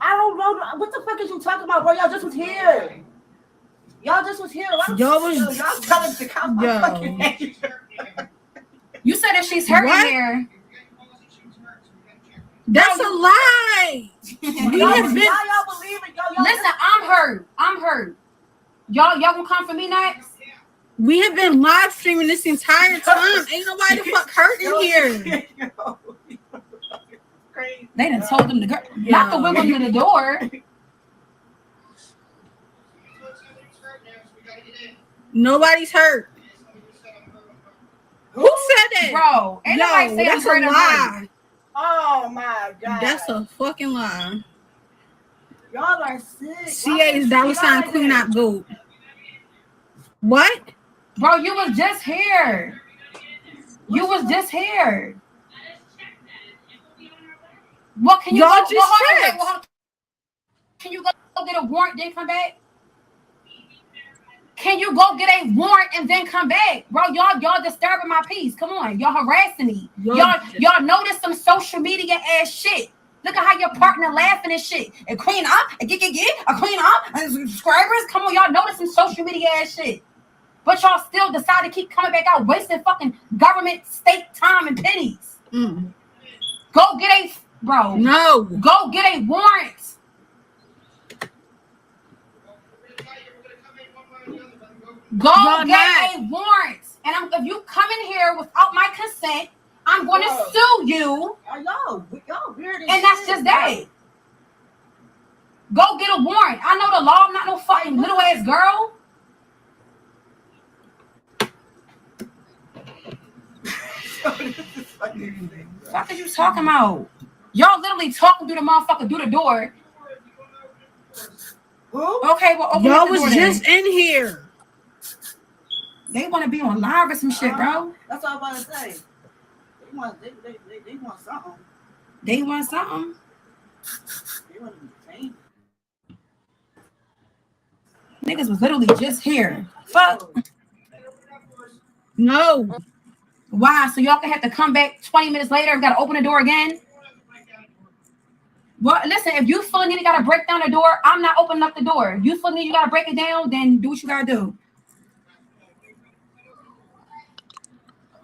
I don't know. What the fuck is you talking about, bro? Y'all just was here. Y'all just was here. Y'all telling to come my fucking head. You said that she's hurting What? here. That's a lie. We have been. Why y'all believe it? Y'all Listen, I'm hurt. Y'all gonna come for me next? We have been live streaming this entire time. Ain't nobody the fuck hurting here. Crazy. They done told them to go. Not the women to the door. Nobody's hurt. Who said that? Bro, ain't nobody Yo, say that's I'm a hurt. lie. Oh my god. That's a fucking lie. Y'all are sick. CA is $ Queen Out Goat. What? Bro, you was just here. You was just here. What can you Y'all go? just Hold on, checked. hold on. Can you go get a warrant then come back? Can you go get a warrant and then come back? Bro, y'all disturbing my peace. Come on, y'all harassing me. Y'all notice some social media ass shit. Look at how your partner laughing and shit. And clean up, and get, a clean up, and subscribers. Come on, y'all notice some social media ass shit. But y'all still decide to keep coming back out, wasting fucking government, state time and pennies. Go get a bro. No. Go get a warrant. Go get a warrant. And if you come in here without my consent, I'm going to sue you. Y'all weird. And that's just that. Go get a warrant. I know the law. I'm not no fucking little ass girl. What are you talking about? Y'all literally talking through the motherfucker through the door. Who? Okay, well, open Y'all up the door was just in here. They want to be on live or some shit, bro. That's all I'm about to say. They want something. They want something. They want to be famous. Niggas was literally just here. Fuck. No. Why? So y'all can have to come back 20 minutes later and gotta open the door again? Well, listen, if you feel you gotta break down the door, I'm not opening up the door. You feel you gotta break it down, then do what you gotta do.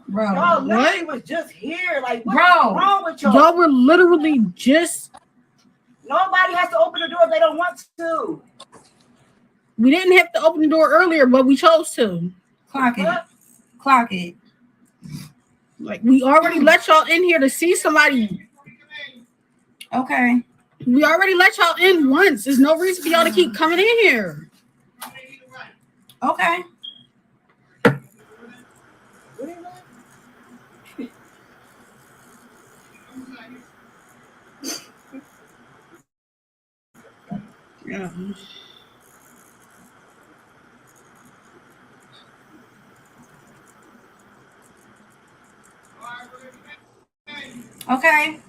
Bro, Y'all literally was just here. Like, what's Bro. wrong with y'all? Y'all were literally just. Nobody has to open the door if they don't want to. We didn't have to open the door earlier, but we chose to. Clock it. What? Clock it. Like, we already let y'all in here to see somebody. Okay. We already let y'all in once. There's no reason for y'all to keep coming in here. Okay. Yeah. Okay.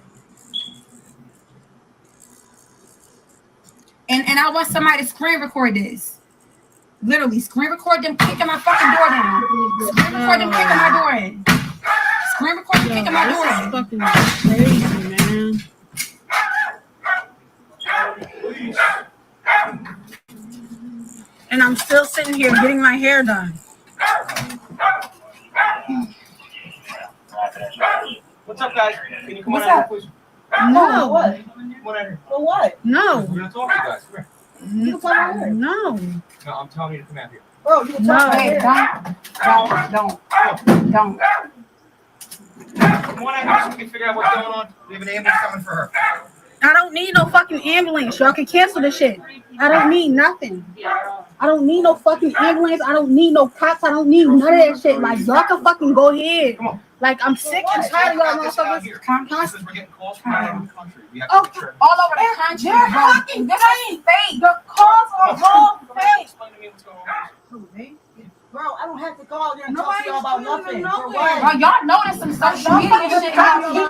And I want somebody to screen record this. Literally, screen record them kicking my fucking door down. Screen record them kicking my door in. Screen record them kicking my door in. Fucking crazy, man. And I'm still sitting here getting my hair done. What's up, guys? Can you come What's on out up? here, please? No. What? Come on out here. For what? No. We're gonna talk to you guys. Come here. You can talk about it. No. No, I'm telling you to come out here. Bro, you can No. talk about Hey, it. don't. Come on out here so we can figure out what's going on. We have an ambulance coming for her. I don't need no fucking ambulance. Y'all can cancel the shit. I don't need nothing. I don't need no fucking ambulance. I don't need no cops. I don't need none of that shit. Like, y'all can fucking go ahead. Like, I'm sick and tired of y'all motherfuckers. We're getting calls from all over the country. We have to Oh, make sure. all over the country. They're fucking fake. The calls are all fake. Explain to me what's going on. Bro, I don't have to go out there and talk Nobody's to y'all about telling nothing. them For nowhere. what? Bro, y'all notice some social media shit happening.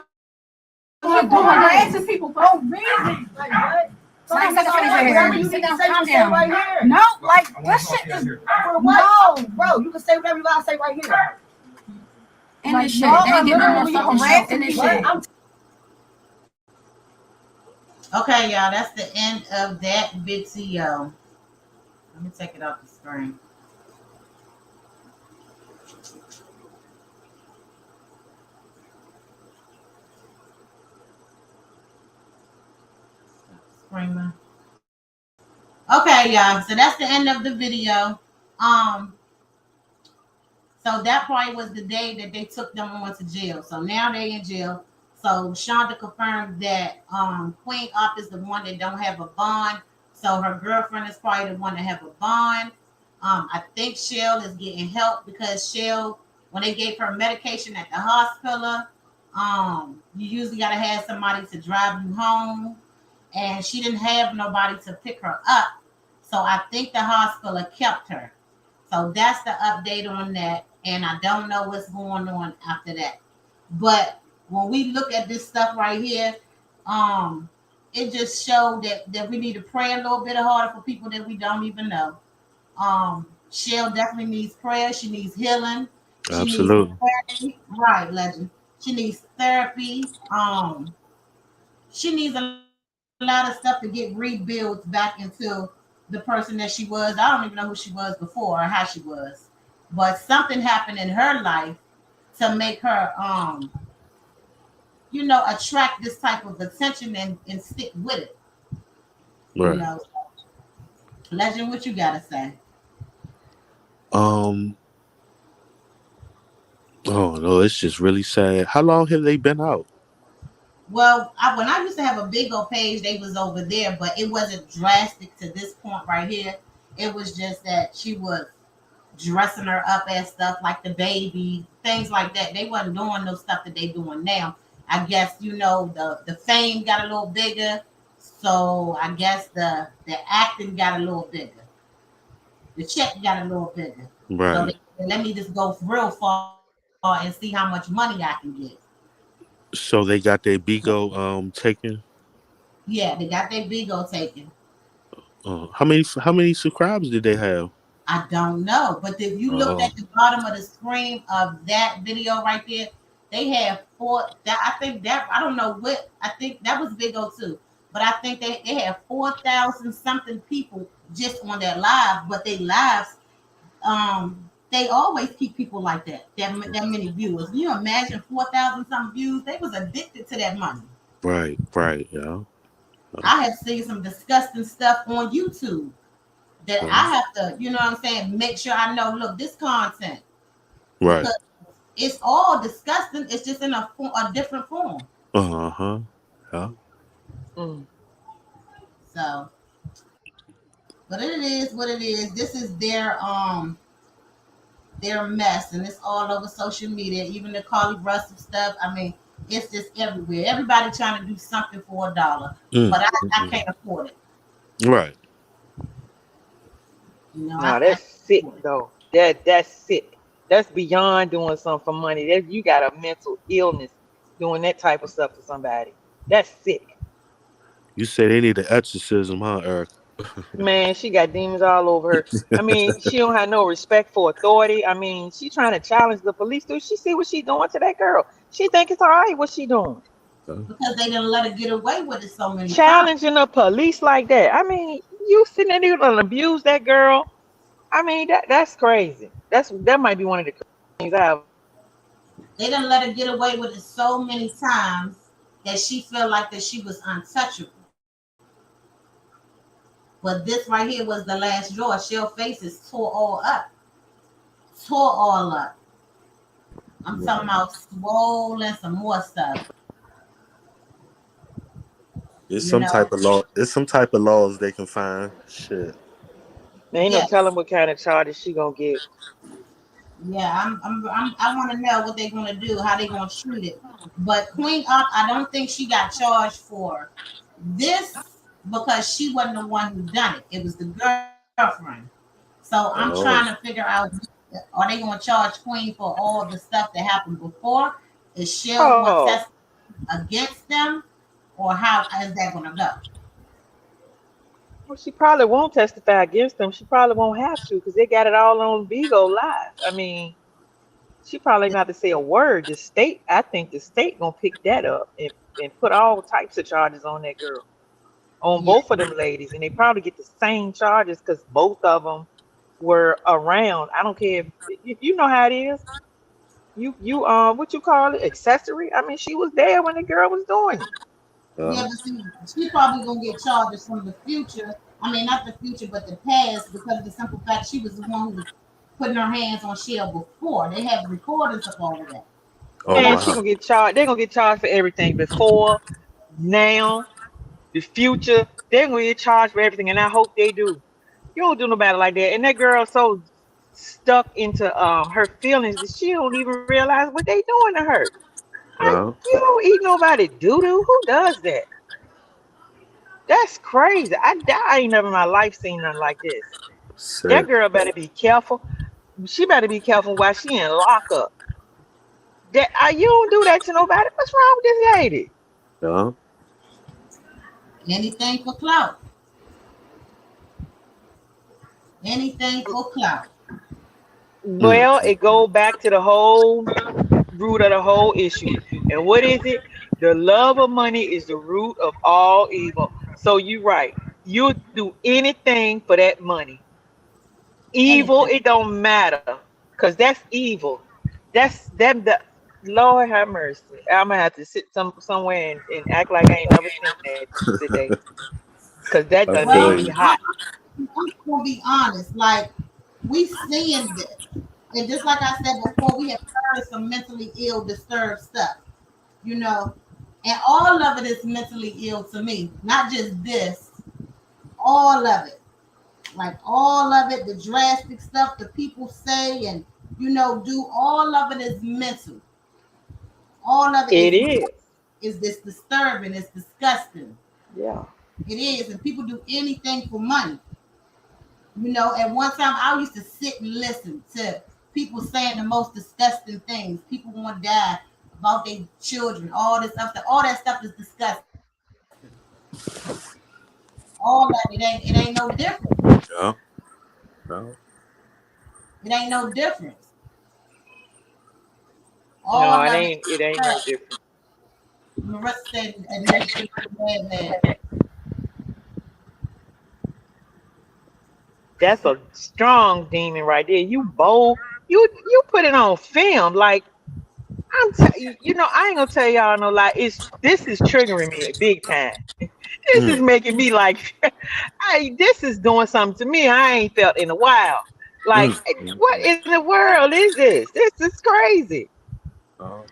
People harassing people for no reason. Like what? Like, Like, whatever you sit need to down, say, calm you say down. right here. No, like, I want this to talk shit to you is. here. For what? No. Bro, you can say whatever you gotta say right here. And Like, this shit. y'all They are ain't getting no more literally fucking shit. harassing And this people. shit. Okay, y'all, that's the end of that video. Let me take it off the screen. Screaming. Okay, y'all. So that's the end of the video. So that probably was the day that they took them on to jail. So now they in jail. So Shonda confirmed that Queen Up is the one that don't have a bond. So her girlfriend is probably the one that have a bond. I think Shell is getting help because Shell, when they gave her medication at the hospital, you usually gotta have somebody to drive you home, and she didn't have nobody to pick her up. So I think the hospital kept her. So that's the update on that. And I don't know what's going on after that. But when we look at this stuff right here, it just showed that we need to pray a little bit harder for people that we don't even know. Shell definitely needs prayer. She needs healing. She needs Absolutely. therapy. Right, legend. She needs therapy. She needs a lot of stuff to get rebuilt back into the person that she was. I don't even know who she was before or how she was. But something happened in her life to make her attract this type of attention and stick with it. You Right. know. Legend, what you gotta say? Um. Oh no, it's just really sad. How long have they been out? Well, when I used to have a big old page, they was over there, but it wasn't drastic to this point right here. It was just that she was dressing her up as stuff like the baby, things like that. They wasn't doing no stuff that they doing now. I guess the fame got a little bigger, so I guess the acting got a little bigger. The check got a little bigger. So Right. let me just go real far and see how much money I can get. So they got their Bigo taken. Yeah, they got their Bigo taken. How many subscribers did they have? I don't know. But if you looked Oh, at the bottom of the screen of that video right there, they have four. That I think that I don't know what I think that was Big O too. But I think they have 4,000 something people just on their live. But they lives, they always keep people like that many viewers. Can you imagine 4,000 something views? They was addicted to that money. right, right, yeah. I have seen some disgusting stuff on YouTube that Uh, I have to, what I'm saying, make sure I know, look, this content, right. because it's all disgusting. It's just in a different form. Uh-huh. Yeah. Mm. So, but it is what it is. This is their mess, and it's all over social media. Even the Carly Russell stuff. I mean, it's just everywhere. Everybody trying to do something for $1, but I Mm. can't afford it. Right. I No, can't that's sick afford it. though. That's sick. That's beyond doing something for money. That you got a mental illness doing that type of stuff to somebody. That's sick. You say they need an exorcism, huh, Eric? Man, she got demons all over her. I mean, she don't have no respect for authority. I mean, she trying to challenge the police. Do she see what she doing to that girl? She think it's all right what she doing. Because they didn't let her get away with it so many times. Challenging the police like that. I mean, you sitting there gonna abuse that girl. I mean, that's crazy. That might be one of the things I have. They didn't let her get away with it so many times that she felt like that she was untouchable. But this right here was the last straw. Shell faces tore all up. Tore all up. I'm talking Right. about swollen some more stuff. It's You some know, type of law. It's some type of laws they can find. Shit. There ain't no yes. telling what kind of charges she gonna get. Yeah, I want to know what they're going to do, how they're going to treat it. But Queen Up, I don't think she got charged for this because she wasn't the one who done it. It was the girlfriend. So I'm trying to Oh. figure out, are they going to charge Queen for all the stuff that happened before? Is Shield going to test Oh, against them, or how is that going to go? well, she probably won't testify against them. She probably won't have to because they got it all on Vigo Live. I mean, she probably ain't gonna have to say a word. The state, I think the state gonna pick that up and put all types of charges on that girl, on Yeah, both of them ladies, and they probably get the same charges because both of them were around. I don't care if you know how it is. You what you call it, accessory? I mean, she was there when the girl was doing it. yeah, Uh, but see, she probably gonna get charges from the future. I mean, not the future, but the past, because of the simple fact she was the one who was putting her hands on Shell before. They have recordings of all of that. oh And she wow. gonna get charged. They're gonna get charged for everything before, now, the future. They're gonna get charged for everything, and I hope they do. You don't do nobody like that. And that girl so stuck into her feelings that she don't even realize what they doing to her. I, Uh, you don't eat nobody doo doo. Who does that? That's crazy. I ain't never in my life seen nothing like this. That shit. girl better be careful. She better be careful while she in lockup. That you don't do that to nobody. What's wrong with this lady? Uh, Anything for clout. Anything for clout. Well, mm, it go back to the whole root of the whole issue. And what is it? The love of money is the root of all evil. So you're right. You'll do anything for that money. Evil, Anything. it don't matter. Because that's evil. That's them the Lord have mercy. I'm gonna have to sit somewhere and act like I ain't never seen that today. Cause that I done made feel Well, me you. hot. I'm gonna be honest. Like we seeing this, and just like I said before, we have heard some mentally ill, disturbed stuff. You know, and all of it is mentally ill to me. Not just this, all of it. Like all of it, the drastic stuff that people say and do, all of it is mental. All of it It is. is this disturbing, it's disgusting. Yeah. It is, and people do anything for money. At one time I used to sit and listen to people saying the most disgusting things. People want to die about their children, all this stuff. All that stuff is disgusting. All that it ain't no difference. Yeah. No. It ain't no difference. No, All it of it ain't. It ain't no is different. Marissa said, and they bad, bad. That's a strong demon right there. You bold. You put it on film. Like I ain't gonna tell y'all no lie. This is triggering me big time. This is Mm, making me like, this is doing something to me I ain't felt in a while. Like, mm, mm. what in the world is this? This is crazy. Uh,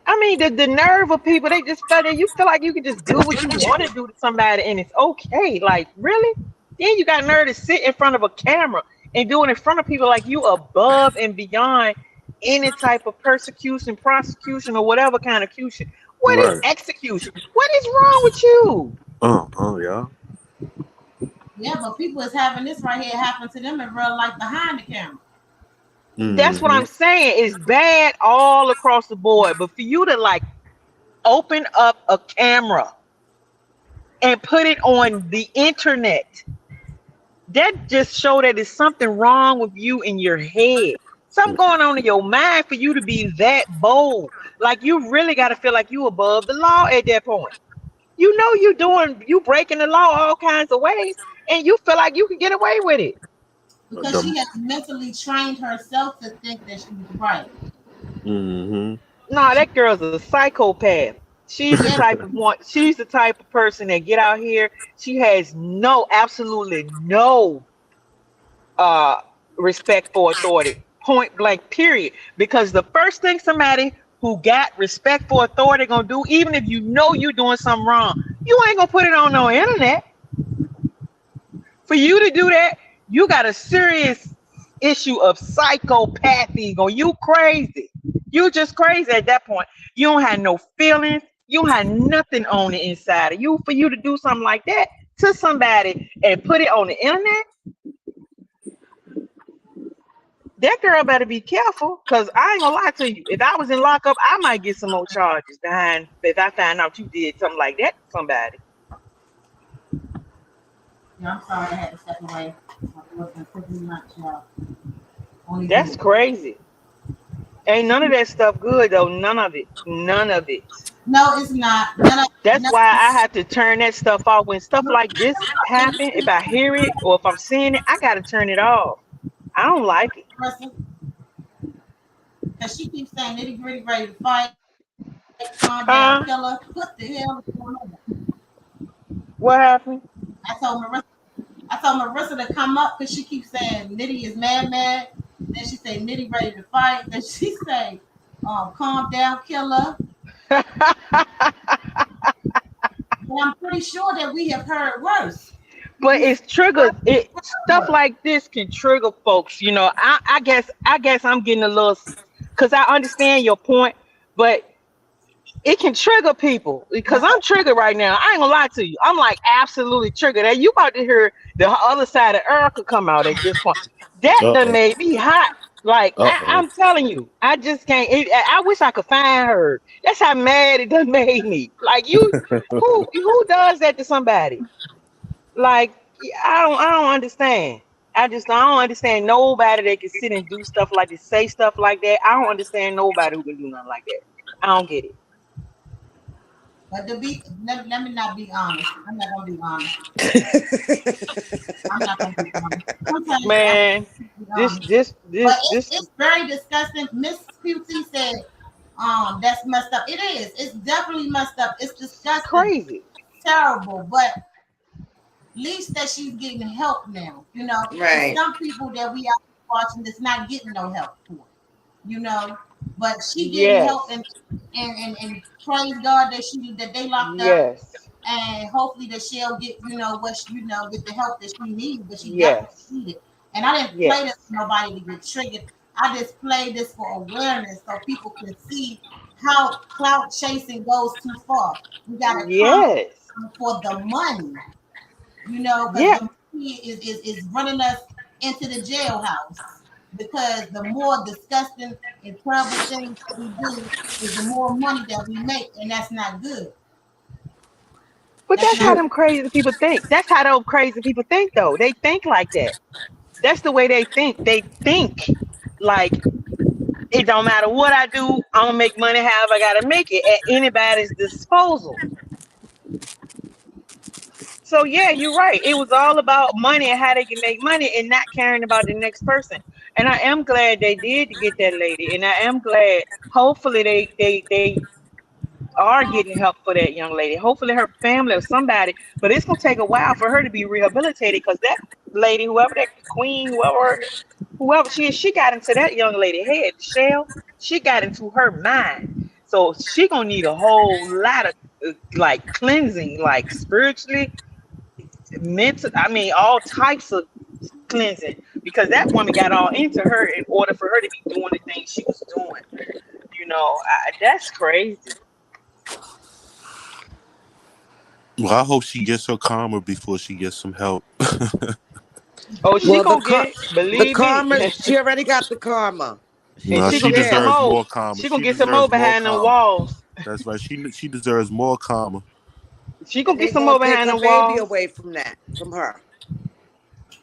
I mean, the nerve of people, they just feel that you feel like you can just do what you want to do to somebody and it's okay. Like, really? Then you got nerve to sit in front of a camera and do it in front of people like you above and beyond any type of persecution, prosecution, or whatever kind of execution. What is right. execution? What is wrong with you? Yeah. Yeah, but people is having this right here happen to them in real life behind the camera. That's what Mm-hmm. I'm saying. It's bad all across the board. But for you to like open up a camera and put it on the internet, that just show that there's something wrong with you in your head. Something going on in your mind for you to be that bold. Like you really got to feel like you above the law at that point. You know you breaking the law all kinds of ways, and you feel like you can get away with it. Because The, she has mentally trained herself to think that she was right. mm-hmm. No, that girl's a psychopath. She's the Yeah, type of one. She's the type of person that get out here. She has absolutely no uh respect for authority. Point blank. Period. Because the first thing somebody who got respect for authority gonna do, even if you know you're doing something wrong, You ain't gonna put it on no internet. For you to do that, you got a serious issue of psychopathy. Go, you crazy. You just crazy at that point. You don't have no feelings. You don't have nothing on the inside of you. For you to do something like that to somebody and put it on the internet, that girl better be careful. Cause I ain't gonna lie to you. If I was in lockup, I might get some more charges behind if I find out you did something like that to somebody. Yeah, I'm sorry I had to step away. I wasn't cooking lunch, y'all. Only That's did. crazy. Ain't none of that stuff good though. None of it. None of it. No, it's not. That's No, why I have to turn that stuff off when stuff like this happen. If I hear it or if I'm seeing it, I gotta turn it off. I don't like it. because she keeps saying nitty gritty ready to fight, calm down, Huh? killer. What the hell is going on? What happened? I told Marissa, I told Marissa to come up because she keeps saying Nitty is mad. Then she say Nitty ready to fight. Then she say, calm down, killer. And I'm pretty sure that we have heard worse. But it's triggered. It stuff like this can trigger folks. You know, I guess I'm getting a little because I understand your point, but it can trigger people because I'm triggered right now. I ain't gonna lie to you. I'm like absolutely triggered. And you about to hear the other side of Erica come out at this point. That done Uh-oh. made me hot. Like Uh-oh. I'm telling you, I just can't. I wish I could find her. That's how mad it done made me. Like you, who does that to somebody? Like I don't understand. I don't understand nobody that can sit and do stuff like this, say stuff like that. I don't understand nobody who can do nothing like that. I don't get it. But let me not be honest. I'm not gonna be honest. I'm not gonna be honest. Sometimes I Man, be this honest. this But this this it's very disgusting. Miss QT said, that's messed up. It is. It's definitely messed up. It's is disgusting. crazy. Terrible. But least that she's getting help now. It's Right. some people that we are watching that's not getting no help for it, but she getting help Yes. and praise God that they locked up Yes. and hopefully that she'll get get the help that she needs, but she definitely Yes. needs it. And I didn't play this Yes. for nobody to get triggered. I just played this for awareness so people can see how clout chasing goes too far. We gotta calm Yes. down for the money, because Yeah. the money is running us into the jailhouse. Because the more disgusting and terrible things that we do is the more money that we make, and that's not good. But That's that's how not. them crazy people think. That's how those crazy people think though. They think like that. That's the way they think. They think like it don't matter what I do, I'm gonna make money however I gotta make it at anybody's disposal. So yeah, you're right. It was all about money and how they can make money and not caring about the next person. And I am glad they did get that lady. And I am glad hopefully they are getting help for that young lady. Hopefully her family or somebody, but it's gonna take a while for her to be rehabilitated because that lady, whoever that queen, whoever she is, she got into that young lady head, Michelle. She got into her mind. So she gonna need a whole lot of like cleansing, like spiritually, mental. I mean, all types of cleansing because that woman got all into her in order for her to be doing the things she was doing. That's crazy. Well, I hope she gets her karma before she gets some help. Oh, she Well, gonna get it. the Believe me. karma, she already got the karma. And No, She's she she gonna get some there. deserves more. more karma. She gonna She get some more deserves more behind the karma. walls. That's right. She deserves more karma. She gonna And get they some gonna more take behind her the baby walls. away from her.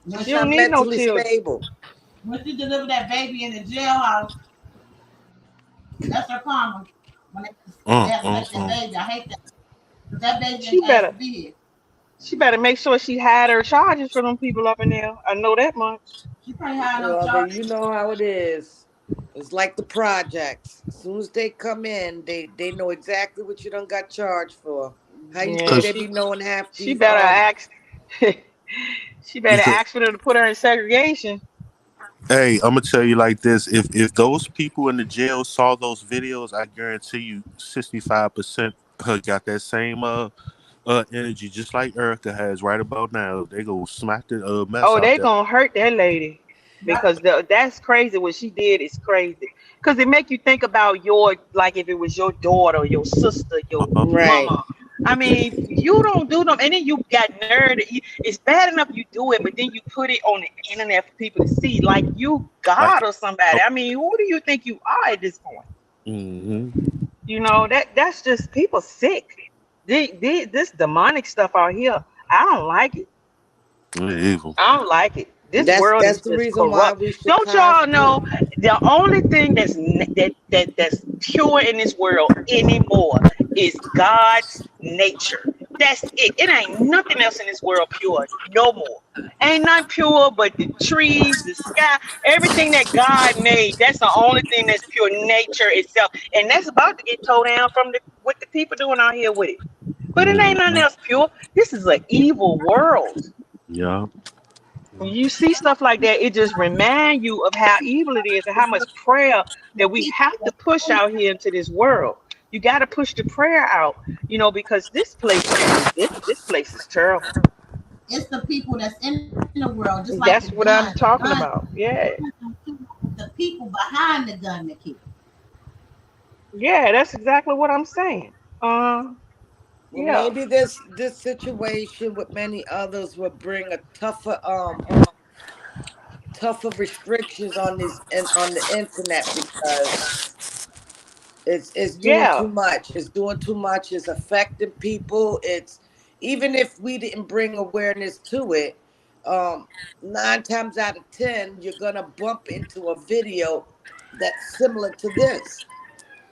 When She She's she, don't not need no mentally children. stable. when she delivered that baby in the jailhouse, that's her karma. When they had to take that Uh. baby, I hate that. Because that baby She ain't asked to better. be here. She better make sure she hide her charges for them people up in there. I know that much. She can't have no Well, then charge. you know how it is. It's like the projects. As soon as they come in, they know exactly what you done got charged for. How you think Yeah, they Cause, be knowing half she these better ask. She better because, ask for them to put her in segregation. hey, I'm gonna tell you like this: if those people in the jail saw those videos, I guarantee you, 65% got that same energy, just like Erica has right about now. They go smack the mess Oh, out they that. gonna hurt that lady Yep. because that's crazy. What she did is crazy. Cause it make you think about your like if it was your daughter, your sister, your Uh-huh. Right. mama. I mean, you don't do them, and then you got nerd. It's bad enough you do it, but then you put it on the internet for people to see, like you Like, God or somebody. I mean, who do you think you are at this point? mm-hmm. You know that's just people sick. This demonic stuff out here, I don't like it. Evil. I don't like it. This world That's is the just reason why corrupt. we should Don't y'all constantly. know the only thing that's pure in this world anymore is God's nature. That's it. It ain't nothing else in this world pure no more. Ain't nothing pure but the trees, the sky, everything that God made. That's the only thing that's pure nature itself, and that's about to get towed down from the what the people doing out here with it. But it ain't nothing Mm-hmm. else pure. This is an evil world. Yeah. When you see stuff like that, it just remind you of how evil it is and how much prayer The that we people have to that's push in, out here into this world. You got to push the prayer out, because this place is terrible. it's the people that's in the world, just like the That's gun. what The I'm gun, talking about. Yeah, the people behind the gun that kill. yeah, that's exactly what I'm saying. Well, Yeah, maybe this situation with many others will bring a tougher restrictions on this and on the internet because it's doing yeah, too much. It's doing too much. It's affecting people. It's even if we didn't bring awareness to it, um, 9 times out of 10, you're gonna bump into a video that's similar to this.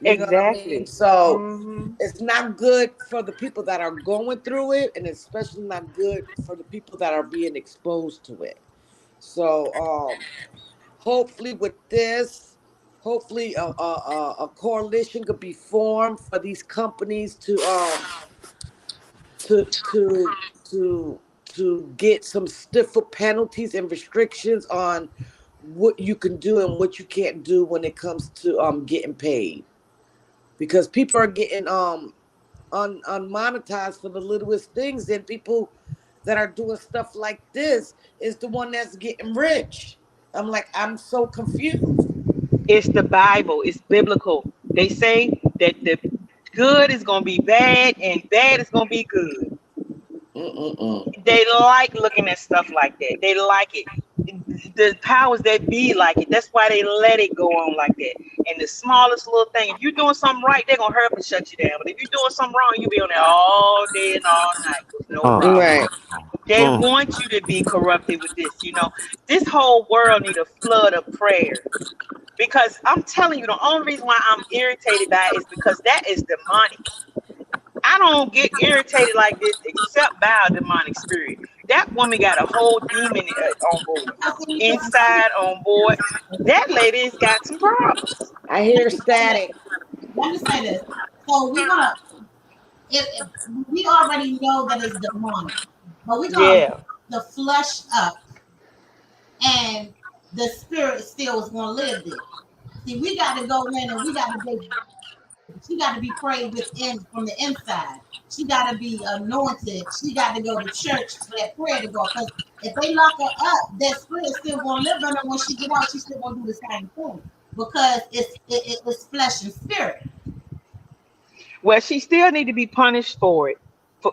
You know what I mean? exactly. So Hmm. it's not good for the people that are going through it, and especially not good for the people that are being exposed to it. So hopefully with this, hopefully a coalition could be formed for these companies to to to to get some stiffer penalties and restrictions on what you can do and what you can't do when it comes to getting paid, because people are getting unmonetized for the littlest things, and people that are doing stuff like this is the one that's getting rich. I'm so confused. It's the Bible. It's biblical. They say that the good is gonna be bad and bad is gonna be good. Mm-mm-mm. They like looking at stuff like that. They like it. The powers that be like it. That's why they let it go on like that. And the smallest little thing, if you're doing something right, they're gonna hurry up and shut you down. But if you're doing something wrong, you be on there all day and all night with no Uh, problem. Right. They uh, want you to be corrupted with this. This whole world need a flood of prayer. Because I'm telling you, the only reason why I'm irritated by it is because that is demonic. I don't get irritated like this except by a demonic spirit. That woman got a whole demon on board, I think inside on board. That lady's got some problems. I hear let static. me say this. So we're gonna we already know that it's demonic, but we're gonna Yeah, build the flesh up, and the spirit still is gonna live there. See, we got to go in and we got to be. She got to be prayed within from the inside. She got to be anointed. She got to go to church for that prayer to go. Because if they lock her up, that spirit is still gonna live in her. When she get out, she's still gonna do the same thing because it's flesh and spirit. well, she still need to be punished for it.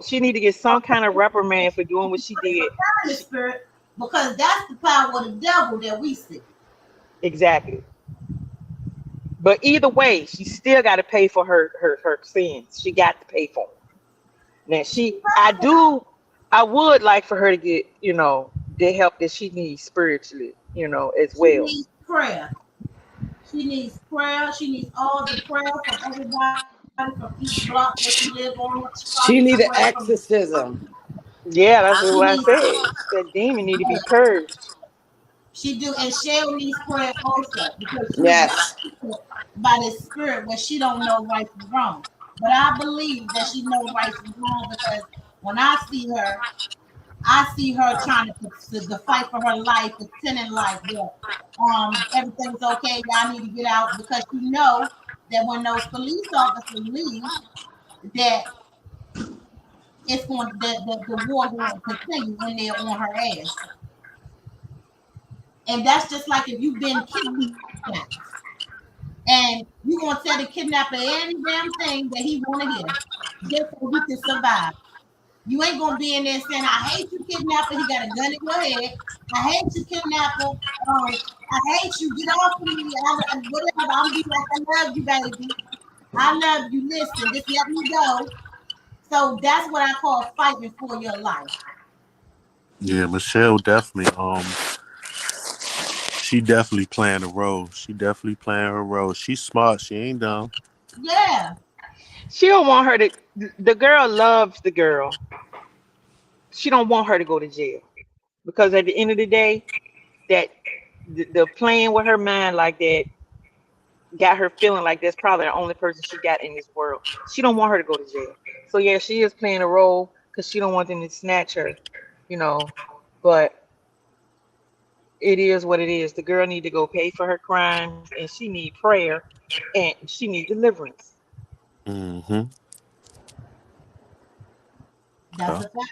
She need to get some kind of reprimand for doing what she did. The spirit, because that's the power of the devil that we see. Exactly. But either way, she still got to pay for her sins. She got to pay for them. Now I would like for her to get, the help that she needs spiritually, as She well. needs prayer. She needs prayer. She needs all the prayer from everybody from each block that she live on. She probably need She prayer need an from exorcism. Yeah, that's she what I needs said. That demon need to be purged. she do, and Shell needs prayer also because she's Yes. by the spirit where she don't know right from wrong. But I believe that she knows right from wrong because when I see her trying to fight for her life, pretending like that everything's okay. Y'all need to get out because she know that when those police officers leave, that it's going the war going to continue in there on her ass. And that's just like if you've been kidnapped and you gonna tell the kidnapper any damn thing that he wanna hear just so you can survive. You ain't gonna be in there saying, I hate you, kidnapper. He got a gun in your head. I hate you, kidnapper. I hate you. Get off of me. Whatever. I'm be like, I love you, baby. I love you. Listen, just let me go. So that's what I call fighting for your life. Yeah, Michelle definitely she definitely playing a role. She definitely playing her role. She's smart. She ain't dumb. Yeah. She don't want her to. The girl loves the girl. She don't want her to go to jail because at the end of the day, that the playing with her mind like that got her feeling like that's probably the only person she got in this world. She don't want her to go to jail. So yeah, she is playing a role because she don't want them to snatch her, you know. But it is what it is. The girl need to go pay for her crimes, and she need prayer, and she need deliverance. Mm-hmm. That's Yeah. a fact.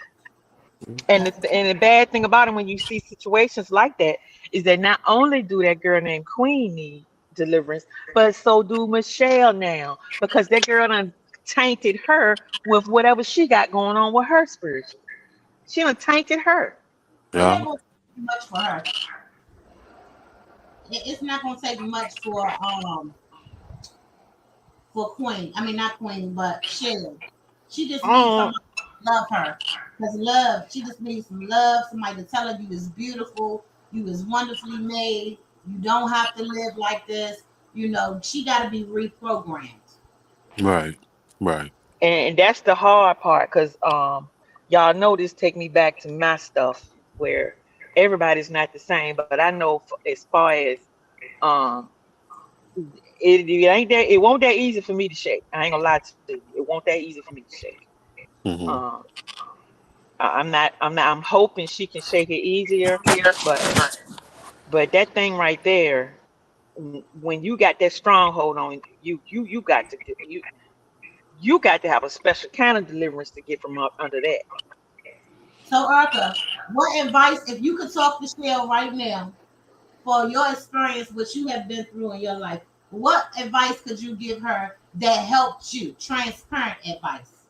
And That's a fact. the bad thing about it when you see situations like that is that not only do that girl named Queen need deliverance, but so do Michelle now because that girl done tainted her with whatever she got going on with her spiritually. She done tainted her. It Yeah. ain't gonna take much for her. It's not gonna take much for Queen. I mean not Queen, but Shelly. She just needs Um, somebody to love her. Because love, she just needs some love, somebody to tell her you is beautiful, you is wonderfully made, you don't have to live like this. You know, she gotta be reprogrammed. Right. Right. and that's the hard part because y'all know this take me back to my stuff where everybody's not the same, but I know as far as um it ain't that it won't that easy for me to shake. I ain't gonna lie to you. It won't that easy for me to shake. Mm-hmm. Um, I'm hoping she can shake it easier, but that thing right there, when you got that stronghold on you, you got to you got to have a special kind of deliverance to get from up under that. So Erica, what advice if you could talk to Shell right now for your experience, what you have been through in your life, what advice could you give her that helped you? Transparent advice.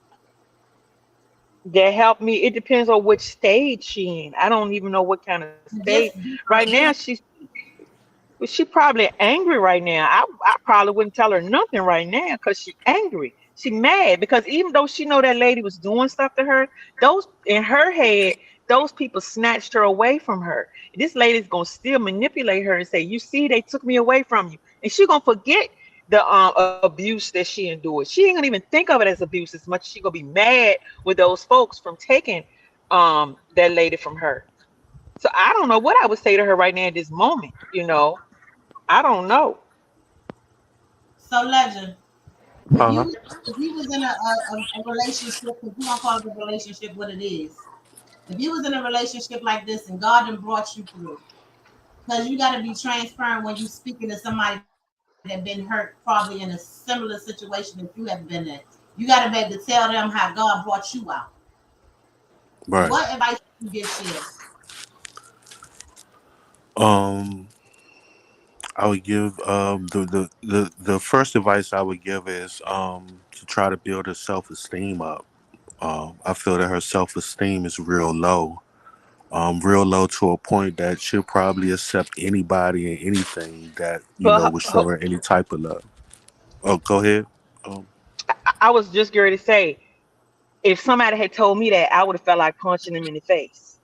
That helped me. It depends on which stage she in. I don't even know what kind of stage. Just Right now, just she probably angry right now. I probably wouldn't tell her nothing right now because she angry. She mad because even though she know that lady was doing stuff to her, those in her head, those people snatched her away from her. This lady's gonna still manipulate her and say, "You see, they took me away from you," and she gonna forget the abuse that she endured. She ain't gonna even think of it as abuse as much. She gonna be mad with those folks from taking that lady from her. So I don't know what I would say to her right now at this moment. I don't know. so legend. If Uh-huh. you if you was in a relationship, because we don't call it a relationship what it is. If you was in a relationship like this and God done brought you through, because you got to be transparent when you speaking to somebody that been hurt probably in a similar situation that you have been in. You got to be able to tell them how God brought you out. What Right. advice would you give Shell? Um, I would give the first advice I would give is to try to build her self esteem up. I feel that her self esteem is real low to a point that she'll probably accept anybody and anything that But would show her any type of love. Oh, go ahead. Um, I was just going to say, if somebody had told me that, I would have felt like punching them in the face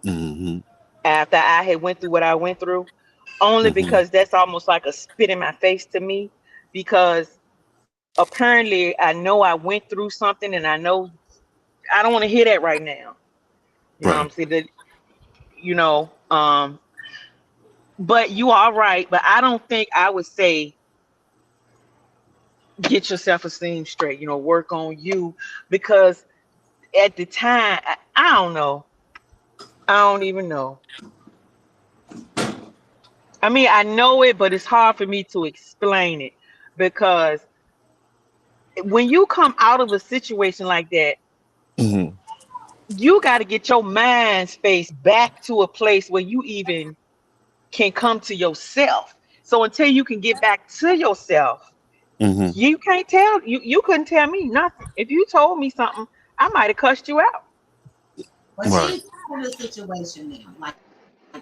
mm-hmm, after I had went through what I went through. Only mm-hmm, because that's almost like a spit in my face to me. Because apparently, I know I went through something, and I know I don't want to hear that right now. You know what I'm right. saying? That you know, but you are right. But I don't think I would say get your self-esteem straight. Work on you because at the time, I don't know. I don't even know. I mean, I know it, but it's hard for me to explain it because when you come out of a situation like that, you got to get your mind space back to a place where you even can come to yourself. So until you can get back to yourself, Hmm. you can't tell you couldn't tell me nothing. If you told me something, I might have cussed you out. But Right. she's out of the situation now. Like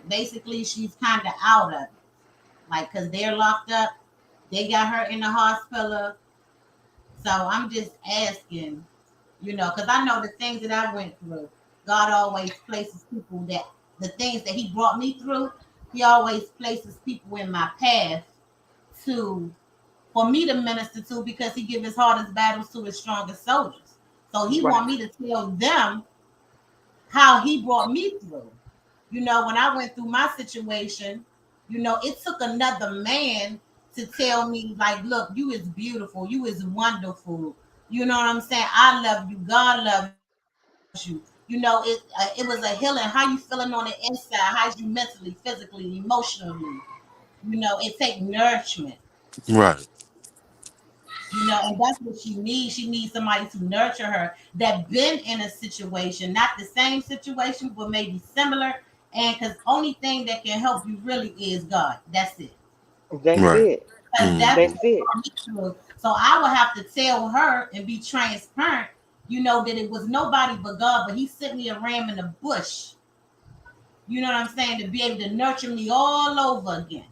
basically, she's kind of out of it. Like, cause they're locked up, they got her in the hospital. So I'm just asking, because I know the things that I went through. God always places people that the things that He brought me through. He always places people in my path to for me to minister to because He give His hardest battles to His strongest soldiers. So He Right. want me to tell them how He brought me through. When I went through my situation, it took another man to tell me, like, look, you is beautiful, you is wonderful. You know what I'm saying? I love you. God loves you. It was a healing. How you feeling on the inside? How's you mentally, physically, emotionally? It take nourishment. Right. And that's what she needs. She needs somebody to nurture her that been in a situation, not the same situation, but maybe similar. And because only thing that can help you really is God. That's it. That's Right. it. Because that's Hmm. That's what it. brought me through. So I would have to tell her and be transparent, that it was nobody but God, but He sent me a ram in the bush. You know what I'm saying? To be able to nurture me all over again.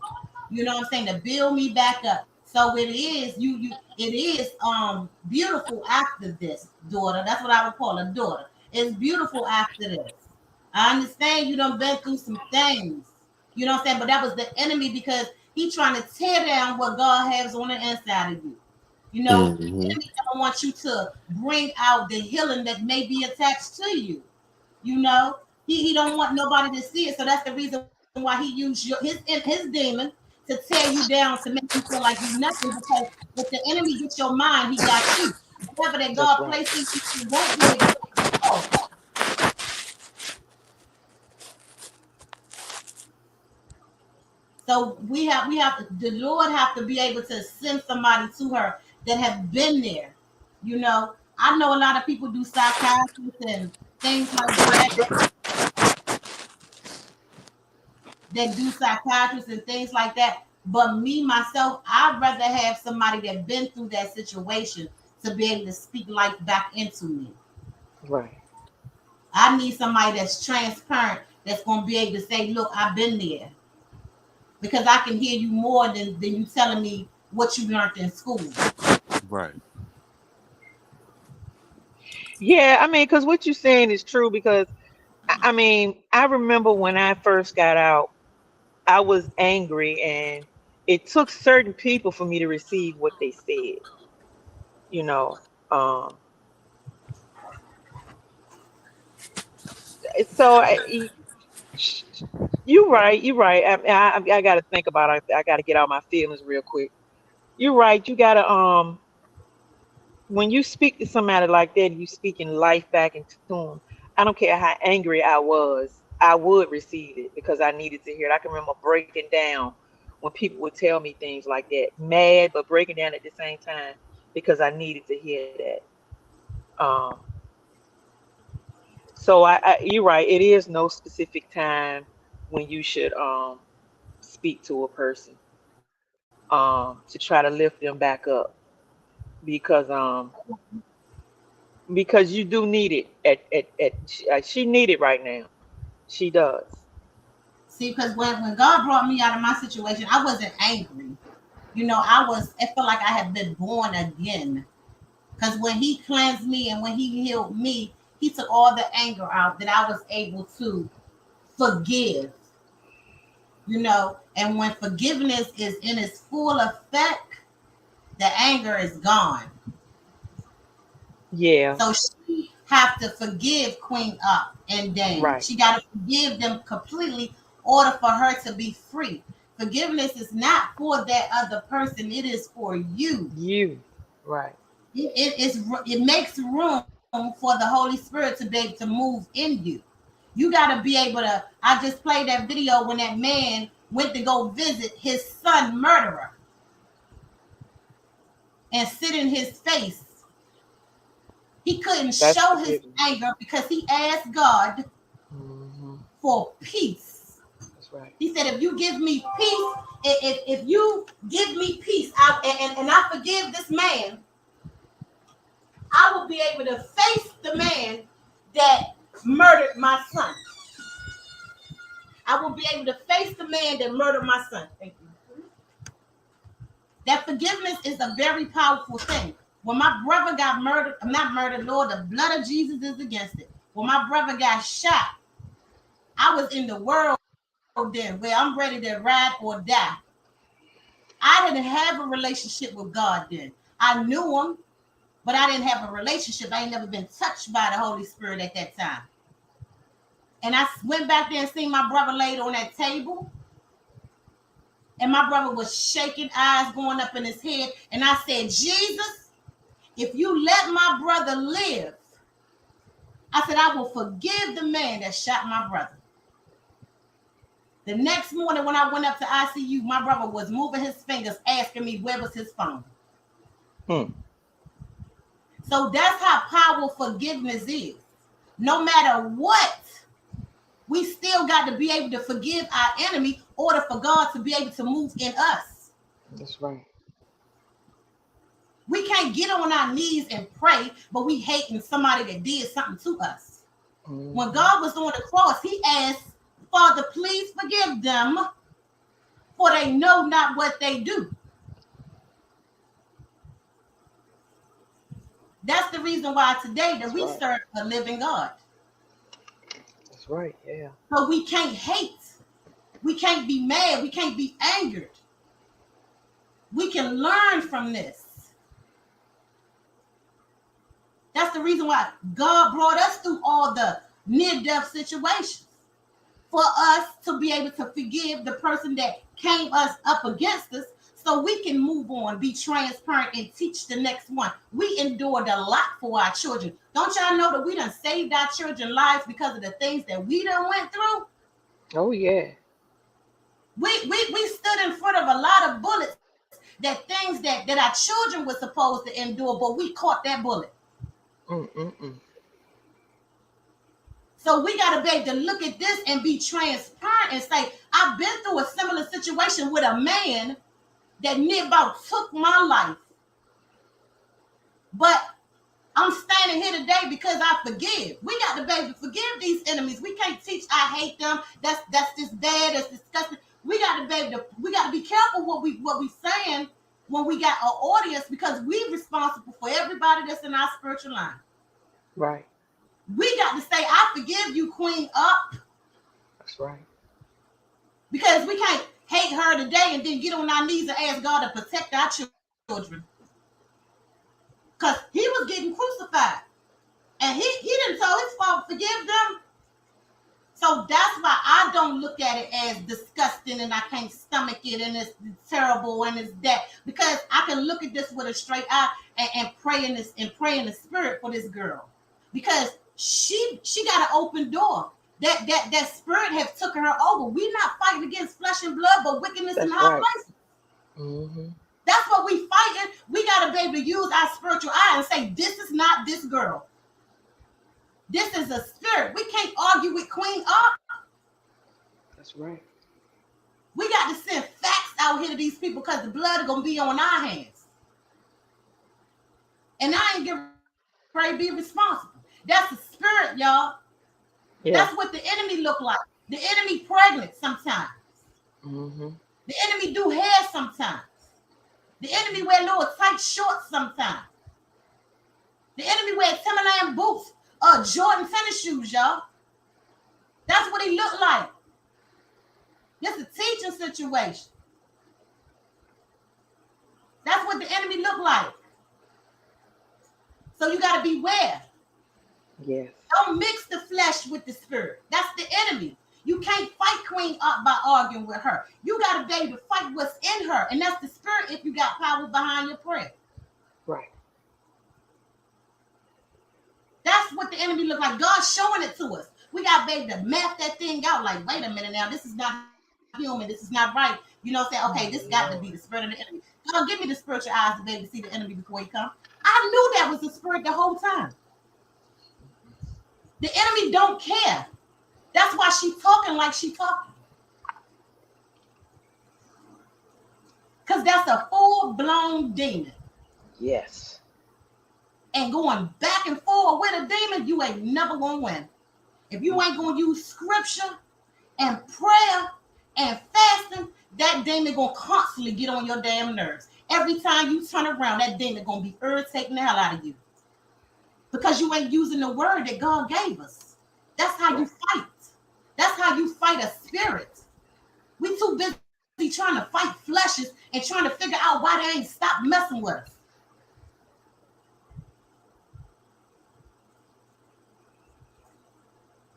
You know what I'm saying? To build me back up. So it is it is beautiful after this, daughter. That's what I would call a daughter. It's beautiful after this. I understand you done been through some things. You know what I'm saying? But that was the enemy because he trying to tear down what God has on the inside of you. The Hmm. enemy don't want you to bring out the healing that may be attached to you. You know, he don't want nobody to see it. So that's the reason why he used his demon to tear you down to make you feel like you nothing. Because if the enemy gets your mind, he got you. Whatever that God That's right. placed in you, you won't be able to take it off. So the Lord have to be able to send somebody to her that have been there. I know a lot of people do psychiatrists and things like that that do psychiatrists and things like that. But me myself, I'd rather have somebody that been through that situation to be able to speak life back into me. Right. I need somebody that's transparent, that's gonna be able to say, "Look, I've been there," because I can hear you more than you telling me what you learned in school. Right. Yeah, I mean, because what you're saying is true. Because I mean, I remember when I first got out, I was angry, and it took certain people for me to receive what they said. You know, um, so you're right. You're right. I got to think about it. I got to get out my feelings real quick. You're right. You got to when you speak to somebody like that, you speaking life back into them. I don't care how angry I was, I would receive it because I needed to hear it. I can remember breaking down when people would tell me things like that, mad but breaking down at the same time because I needed to hear that. Um, so you're right. It is no specific time when you should speak to a person to try to lift them back up because because you do need it she need it right now. She does. See, because when God brought me out of my situation, I wasn't angry. I felt like I had been born again. Because when He cleansed me and when He healed me, He took all the anger out that I was able to forgive. And when forgiveness is in its full effect, the anger is gone. Yeah. So she have to forgive Queen Up and Dane. Right. She got to forgive them completely in order for her to be free. Forgiveness is not for that other person; it is for you. You. Right. It makes room for the Holy Spirit to be able to move in you. You got to be able to. I just played that video when that man went to go visit his son murderer and sit in his face. He couldn't That's show his forgiveness. anger because he asked God Mm-hmm. for peace. That's right. He said, if you give me peace, if you give me peace, and I forgive this man, I will be able to face the man that murdered my son. I will be able to face the man that murdered my son. Thank you. That forgiveness is a very powerful thing. When my brother got murdered, I'm not murdered, Lord, the blood of Jesus is against it. When my brother got shot, I was in the world then where I'm ready to ride or die. I didn't have a relationship with God then. I knew him, but I didn't have a relationship. I ain't never been touched by the Holy Spirit at that time. And I went back there and seen my brother laid on that table. And my brother was shaking, eyes going up in his head. And I said, Jesus, if you let my brother live, I said, I will forgive the man that shot my brother. The next morning when I went up to ICU, my brother was moving his fingers, asking me where was his phone. So that's how powerful forgiveness is. No matter what, we still got to be able to forgive our enemy in order for God to be able to move in us. That's right. We can't get on our knees and pray, but we hating somebody that did something to us. Mm-hmm. When God was on the cross, he asked, Father, please forgive them, for they know not what they do. That's the reason why today that we serve a living God. That's right, yeah. So we can't hate. We can't be mad. We can't be angered. We can learn from this. That's the reason why God brought us through all the near-death situations, for us to be able to forgive the person that came us up against us, so we can move on, be transparent, and teach the next one. We endured a lot for our children. Don't y'all know that we done saved our children's lives because of the things that we done went through? Oh yeah. We stood in front of a lot of bullets, that things that our children were supposed to endure, but we caught that bullet. So we got to be able to look at this and be transparent and say, I've been through a similar situation with a man that near about took my life. But I'm standing here today because I forgive. We got to be able to forgive these enemies. We can't teach I hate them. That's just bad. That's disgusting. We got to be able to, we got to be careful what we saying when we got an audience, because we're responsible for everybody that's in our spiritual line. Right. We got to say, I forgive you, Queen Up. That's right. Because we can't hate her today and then get on our knees and ask God to protect our children. Because he was getting crucified. And he didn't tell his father forgive them. So that's why I don't look at it as disgusting and I can't stomach it and it's terrible and it's that. Because I can look at this with a straight eye and pray in the spirit for this girl. Because she got an open door. That spirit have taken her over. We're not fighting against flesh and blood, but wickedness in high places. Mm-hmm. That's what we fighting. We got to be able to use our spiritual eye and say, this is not this girl. This is a spirit. We can't argue with Queen Up. That's right. We got to send facts out here to these people because the blood is going to be on our hands. And I ain't getting ready to be responsible. That's the spirit, y'all. Yeah. That's what the enemy look like. The enemy pregnant sometimes. Mm-hmm. The enemy do hair sometimes. The enemy wear little tight shorts sometimes. The enemy wear Timberland boots, Jordan tennis shoes, y'all. That's what he look like. This is a teaching situation. That's what the enemy look like. So you got to beware. Yes. Don't mix the flesh with the spirit. That's the enemy. You can't fight Queen Up by arguing with her. You got to be able to fight what's in her. And that's the spirit if you got power behind your prayer. Right. That's what the enemy look like. God's showing it to us. We got to be able to map that thing out. Like, wait a minute now. This is not human. This is not right. You know, say, okay, this got to be the spirit of the enemy. God, give me the spiritual eyes to be able to see the enemy before he comes. I knew that was the spirit the whole time. The enemy don't care. That's why she talking like she talking. Because that's a full-blown demon. Yes. And going back and forth with a demon, you ain't never going to win. If you ain't going to use scripture and prayer and fasting, that demon going to constantly get on your damn nerves. Every time you turn around, that demon going to be irritating the hell out of you. Because you ain't using the word that God gave us. That's how you fight. That's how you fight a spirit. We too busy trying to fight fleshes and trying to figure out why they ain't stop messing with us.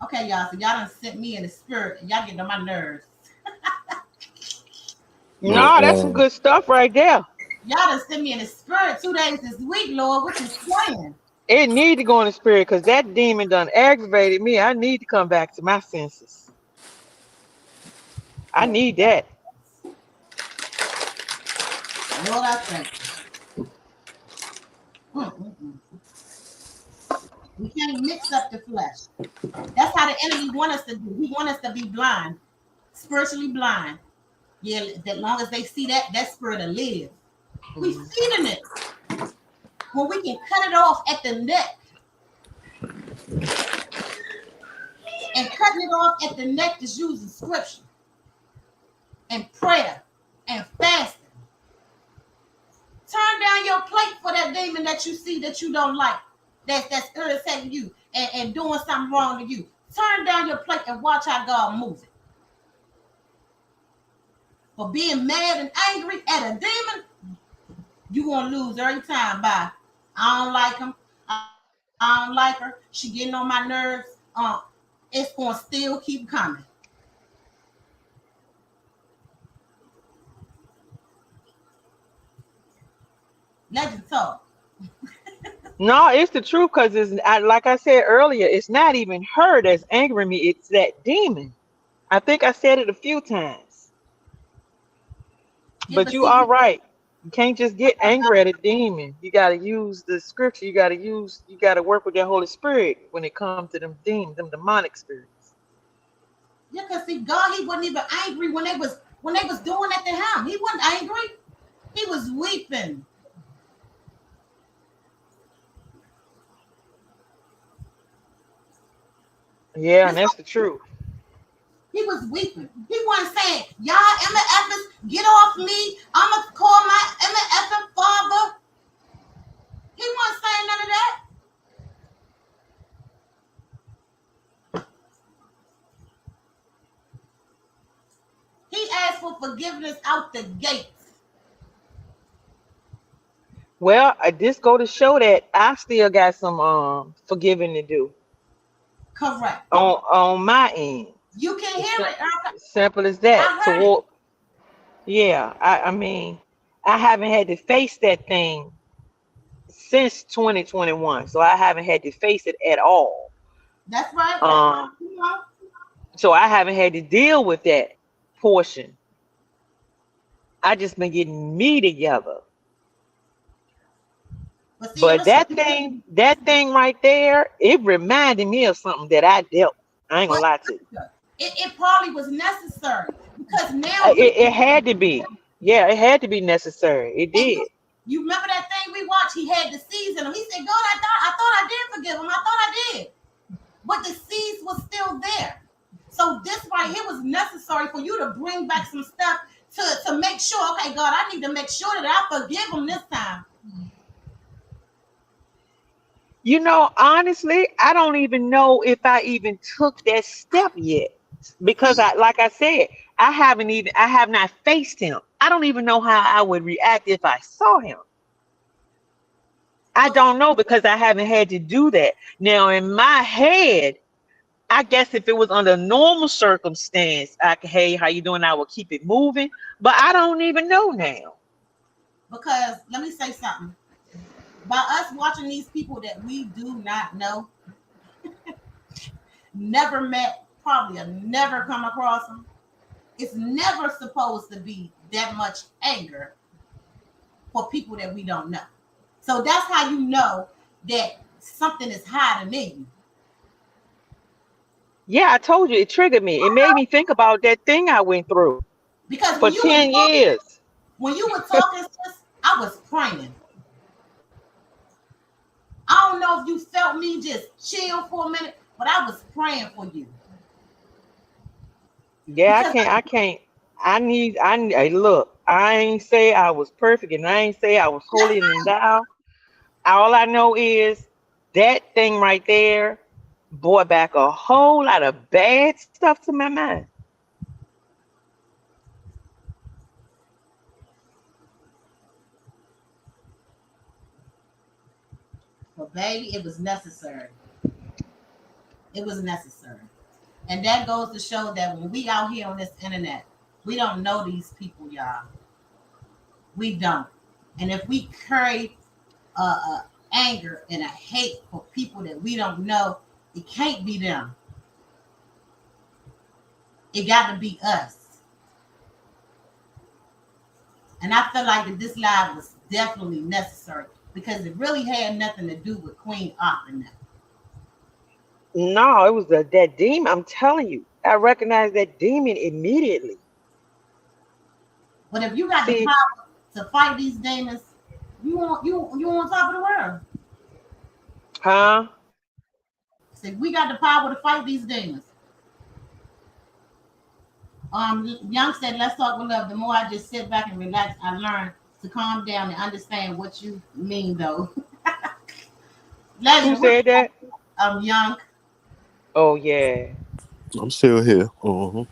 Okay, y'all. So y'all done sent me in the spirit and y'all getting on my nerves. No, that's some good stuff right there. Y'all done sent me in the spirit 2 days this week, Lord. What you saying? It need to go in the spirit because that demon done aggravated me. I need to come back to my senses. I need that. Lord, I thank you. We can't mix up the flesh. That's how the enemy want us to do. He want us to be blind, spiritually blind. Yeah, as long as they see that spirit will live. We feeding it. When we can cut it off at the neck. And cutting it off at the neck is using scripture and prayer and fasting. Turn down your plate for that demon that you see that you don't like, that's irritating you and doing something wrong to you. Turn down your plate and watch how God moves it. For being mad and angry at a demon, you're going to lose every time by, I don't like him, I don't like her, she getting on my nerves. It's going to still keep coming. Legend talk. No, it's the truth because like I said earlier, it's not even her that's angering me. It's that demon. I think I said it a few times. Yeah, But but you see, are right. You can't just get angry at a demon. You got to use the scripture. You got to work with your Holy Spirit when it comes to them demons, them demonic spirits. yeah, because see, God, he wasn't even angry when they was doing that to him. He wasn't angry. He was weeping. Yeah, and This that's the truth. He was weeping. He wasn't saying, y'all MFers, get off me. I'ma call my MFing father. He wasn't saying none of that. He asked for forgiveness out the gates. Well, I just go to show that I still got some forgiving to do Correct. on my end. You can It's hear it, Erica. simple as that. I heard it. Yeah, I mean, I haven't had to face that thing since 2021, so I haven't had to face it at all. That's right. Um, You know? so I haven't had to deal with that portion. I just been getting me together. But see, But that thing right there, it reminded me of something that I dealt. I ain't gonna but lie to you. it probably was necessary because now It had to be. Yeah, it had to be necessary. It and did. you remember that thing we watched? He had the seeds in him. He said, God, I thought I did forgive him. I thought I did. But the seeds was still there. So this right here was necessary for you to bring back some stuff to make sure, okay, God, I need to make sure that I forgive him this time. You know, honestly, I don't even know if I even took that step yet. Because See, like I said, I have not faced him. I don't even know how I would react if I saw him. I okay, don't know because I haven't had to do that. Now in my head, I guess if it was under normal circumstance, I could, hey, how you doing? I will keep it moving. But I don't even know now. because let me say something. By us watching these people that we do not know, never met, probably have never come across them, it's never supposed to be that much anger for people that we don't know. So that's how you know that something is hiding in you. Yeah, I told you it triggered me. It made me think about that thing I went through Because for 10 years. when you were talking, sis, I was praying. I don't know if you felt me just chill for a minute, but I was praying for you Yeah, I because can't. I can't. Hey, look, I ain't say I was perfect, and I ain't say I was yes, holy and thou. All I know is that thing right there brought back a whole lot of bad stuff to my mind. but baby, it was necessary. It was necessary. And that goes to show that when we out here on this internet, we don't know these people, y'all. We don't. And if we carry anger and a hate for people that we don't know, it can't be them. It got to be us. And I feel like that this live was definitely necessary because it really had nothing to do with Queen Op and them. No, it was that demon. I'm telling you, I recognized that demon immediately. But if you got the See, power to fight these demons, you on top of the world. huh? So we got the power to fight these demons. Young said, "Let's talk with love." The more I just sit back and relax, I learn to calm down and understand what you mean, though. Who Legend, what said that? Young? Oh yeah. I'm still here. Uh-huh.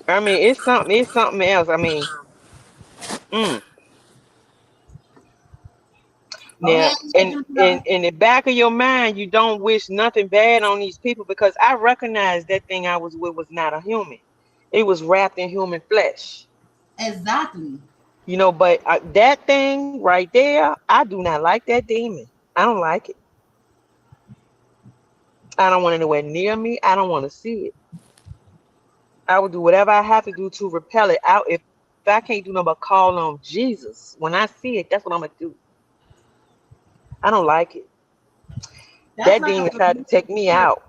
I mean, it's something. It's something else. I mean, mm. Go Now, ahead, in Legend, in brother. in the back of your mind, you don't wish nothing bad on these people because I recognize that thing I was with was not a human. It was wrapped in human flesh. Exactly. But that thing right there, I do not like that demon. I don't like it. I don't want it anywhere near me. I don't want to see it. I would do whatever I have to do to repel it out. If I can't do nothing but call on Jesus, when I see it, that's what I'm gonna do. I don't like it. That's That like a demon tried to familiar take me spirit. out.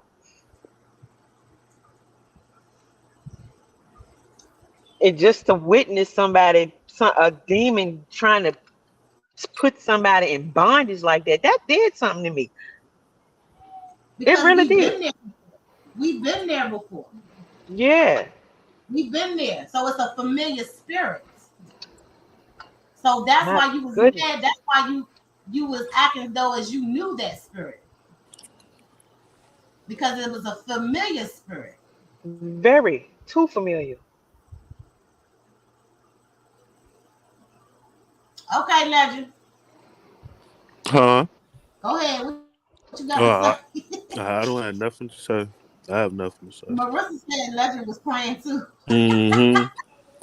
And just to witness a demon trying to put somebody in bondage like that did something to me. It Because really did. we've been there before. Yeah. We've been there, so it's a familiar spirit. So that's My why you was goodness. mad. That's why you was acting though as you knew that spirit because it was a familiar spirit. Very too familiar. Okay, Legend, Huh? go ahead. What you got to say? Uh, I don't have nothing to say. I have nothing to say. Marissa said Legend was praying too. Mm-hmm.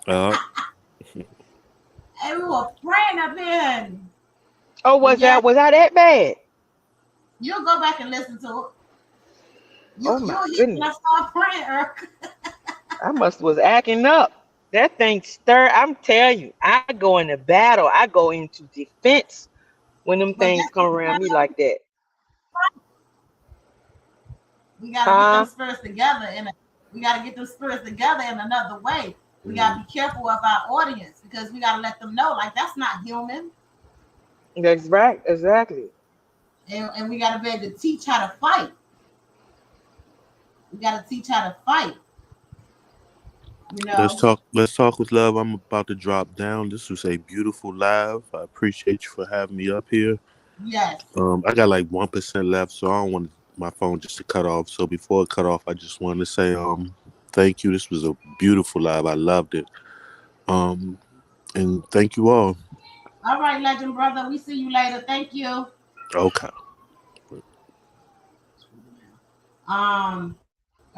Uh, And we were praying up here. Oh, But yeah, was I that bad? you'll go back and listen to it. Oh my You'll hear when I goodness. start praying, Eric. I must was acting up. That thing stir. I'm telling you, I go into battle. I go into defense when them But things that's come what we around gotta me do. like that. We gotta get them Huh? spirits together, and we gotta get them spirits together in another way. We gotta mm, be careful of our audience because we gotta let them know, like that's not human, That's right. Exactly. and we gotta be able to teach how to fight. We gotta teach how to fight. You let's know. talk. Let's talk with love. I'm about to drop down. This was a beautiful live. I appreciate you for having me up here. Yes. I got like 1% left, so I don't want my phone just to cut off. So before it cut off, I just wanted to say thank you. This was a beautiful live. I loved it. Um, and thank you all. All right, legend brother. We see you later. Thank you. Okay.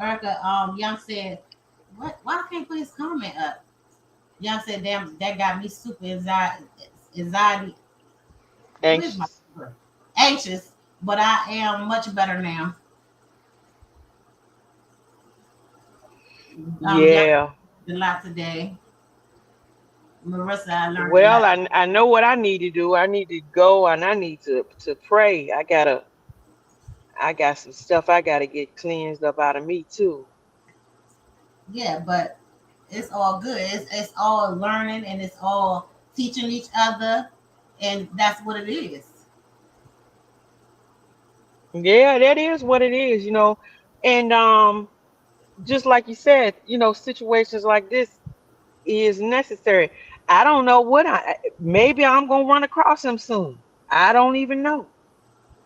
Erica. Young said, "What? Why I can't put his comment up?" Young said, "Damn, that got me super anxiety. Anxiety. Where's my Anxious. super? Anxious, but I am much better now." Young Yeah. a lot today. Marissa, I learned a Well, lot. I know what I need to do. I need to go and I need to pray. I got some stuff I gotta get cleansed up out of me too. Yeah, but it's all good. It's all learning and it's all teaching each other, and that's what it is. Yeah, that is what it is, and just like you said, situations like this is necessary. I don't know what maybe I'm gonna run across him soon. I don't even know.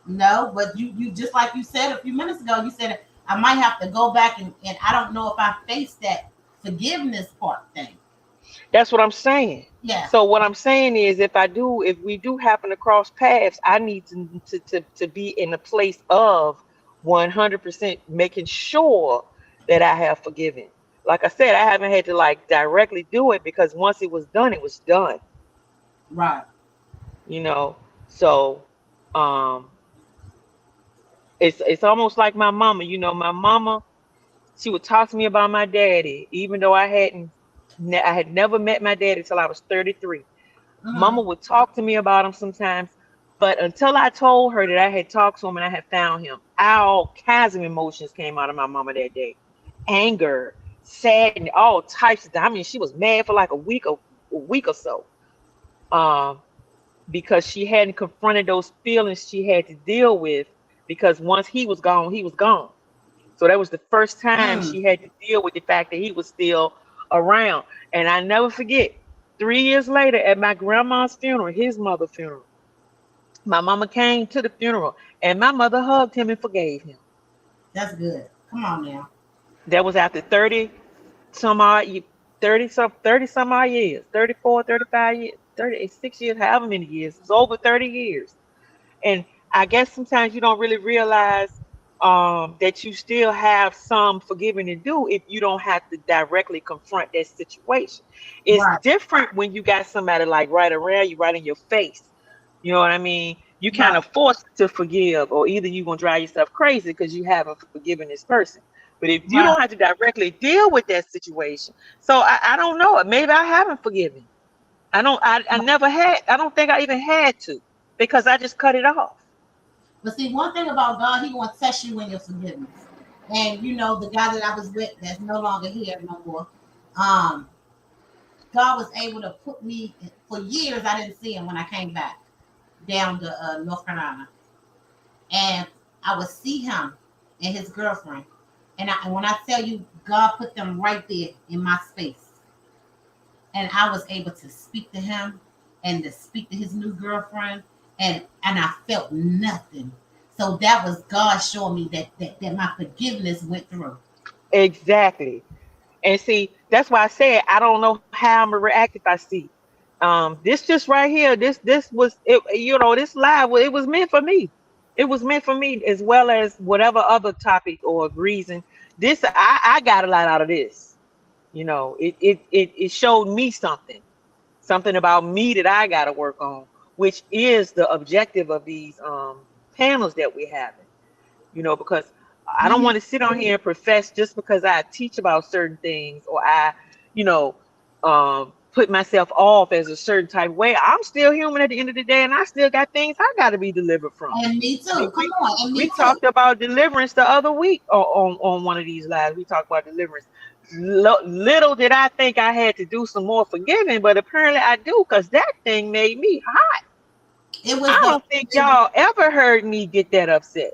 No, but you just like you said a few minutes ago, you said I might have to go back and I don't know if I face that forgiveness part thing. That's what I'm saying. Yeah, So what I'm saying is, if we do happen to cross paths, I need to be in a place of 100% making sure that I have forgiven. Like I said, I haven't had to like directly do it because once it was done, it was done. right. You know. So um, it's almost like my mama. My mama, she would talk to me about my daddy, even though I had never met my daddy till I was 33. Hmm. Mama would talk to me about him sometimes, but until I told her that I had talked to him and I had found him, all kinds of emotions came out of my mama that day. Anger, sadness, all types of. I mean, she was mad for like a week or so. Um, because she hadn't confronted those feelings she had to deal with. Because once he was gone, he was gone. So that was the first time Mm. she had to deal with the fact that he was still around. And I never forget, 3 years later at my grandma's funeral, his mother's funeral, my mama came to the funeral and my mother hugged him and forgave him. That's good. Come on now. That was after 30 some odd, 30 some odd years, 34, 35 years, 36 years, however many years. It's over 30 years. And I guess sometimes you don't really realize that you still have some forgiving to do if you don't have to directly confront that situation. It's Right, different when you got somebody like right around you, right in your face. You know what I mean? You kind right, of forced to forgive, or either you're gonna drive yourself crazy because you haven't forgiven this person. But if you don't right. have to directly deal with that situation, so I don't know. Maybe I haven't forgiven. I don't. I never had. I don't think I even had to because I just cut it off. But see, one thing about God, He gonna test you in your forgiveness. And the guy that I was with that's no longer here no more. Um, God was able to put me for years. I didn't see him when I came back down to North Carolina, and I would see him and his girlfriend. And when I tell you, God put them right there in my space, and I was able to speak to him and to speak to his new girlfriend, and I felt nothing. So that was God showing me that my forgiveness went through. Exactly. And see, that's why I said I don't know how I'm gonna react if I see. This just right here. This was it. This live. It was meant for me. It was meant for me as well as whatever other topic or reason. This I got a lot out of this. It showed me something about me that I got to work on, which is the objective of these panels that we have. Because I don't Hmm. want to sit on here and profess just because I teach about certain things or I, you know, put myself off as a certain type of way. I'm still human at the end of the day, and I still got things I got to be delivered from. And me I too. mean, Come we on, and we me too. talked about deliverance the other week on one of these lives. We talked about deliverance. Little did I think I had to do some more forgiving, but apparently I do because that thing made me hot. It was I the don't think y'all ever heard me get that upset.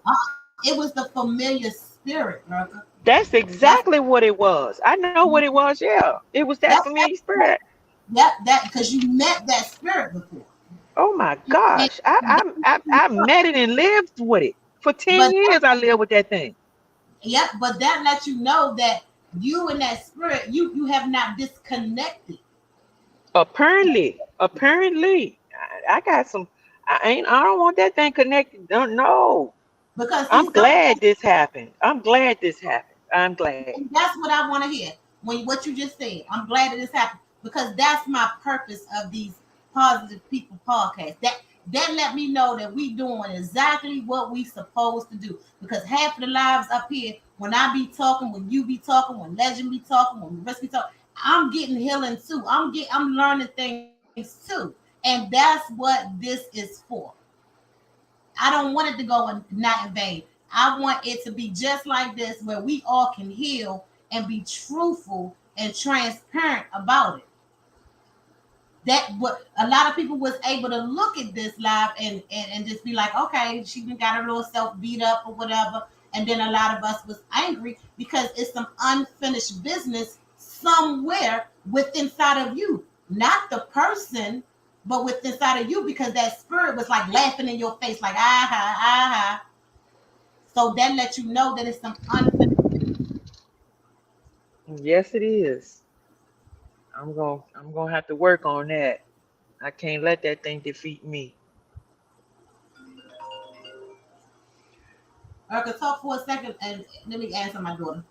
it was the familiar spirit, brother. That's That's exactly what it was. I know what it was. Yeah, it was that that's familiar spirit. that because you met that spirit before. Oh my And gosh, I met it and lived with it for ten but years. I lived with that thing. yeah, but that lets you know that you and that spirit, you have not disconnected. Apparently, I got some. I ain't. I don't want that thing connected. Don't no. Because see, I'm some glad this happened. I'm glad this happened. I'm glad. and that's what I want to hear. When what you just said, I'm glad that this happened because that's my purpose of these positive people podcasts. That let me know that we doing exactly what we supposed to do. Because half of the lives up here, when I be talking, when you be talking, when Legend be talking, when the rest be talking, I'm getting healing too. I'm learning things too, and that's what this is for. I don't want it to go not in vain. I want it to be just like this, where we all can heal and be truthful and transparent about it. That what a lot of people was able to look at this live and just be like, okay, she got her little self beat up or whatever. And then a lot of us was angry because it's some unfinished business somewhere within inside of you, not the person, but within inside of you, because that spirit was like laughing in your face, like aha, aha. So that lets you know that it's some unfinished. Yes, it is. I'm gonna have to work on that. I can't let that thing defeat me. I could talk for a second and let me answer my daughter.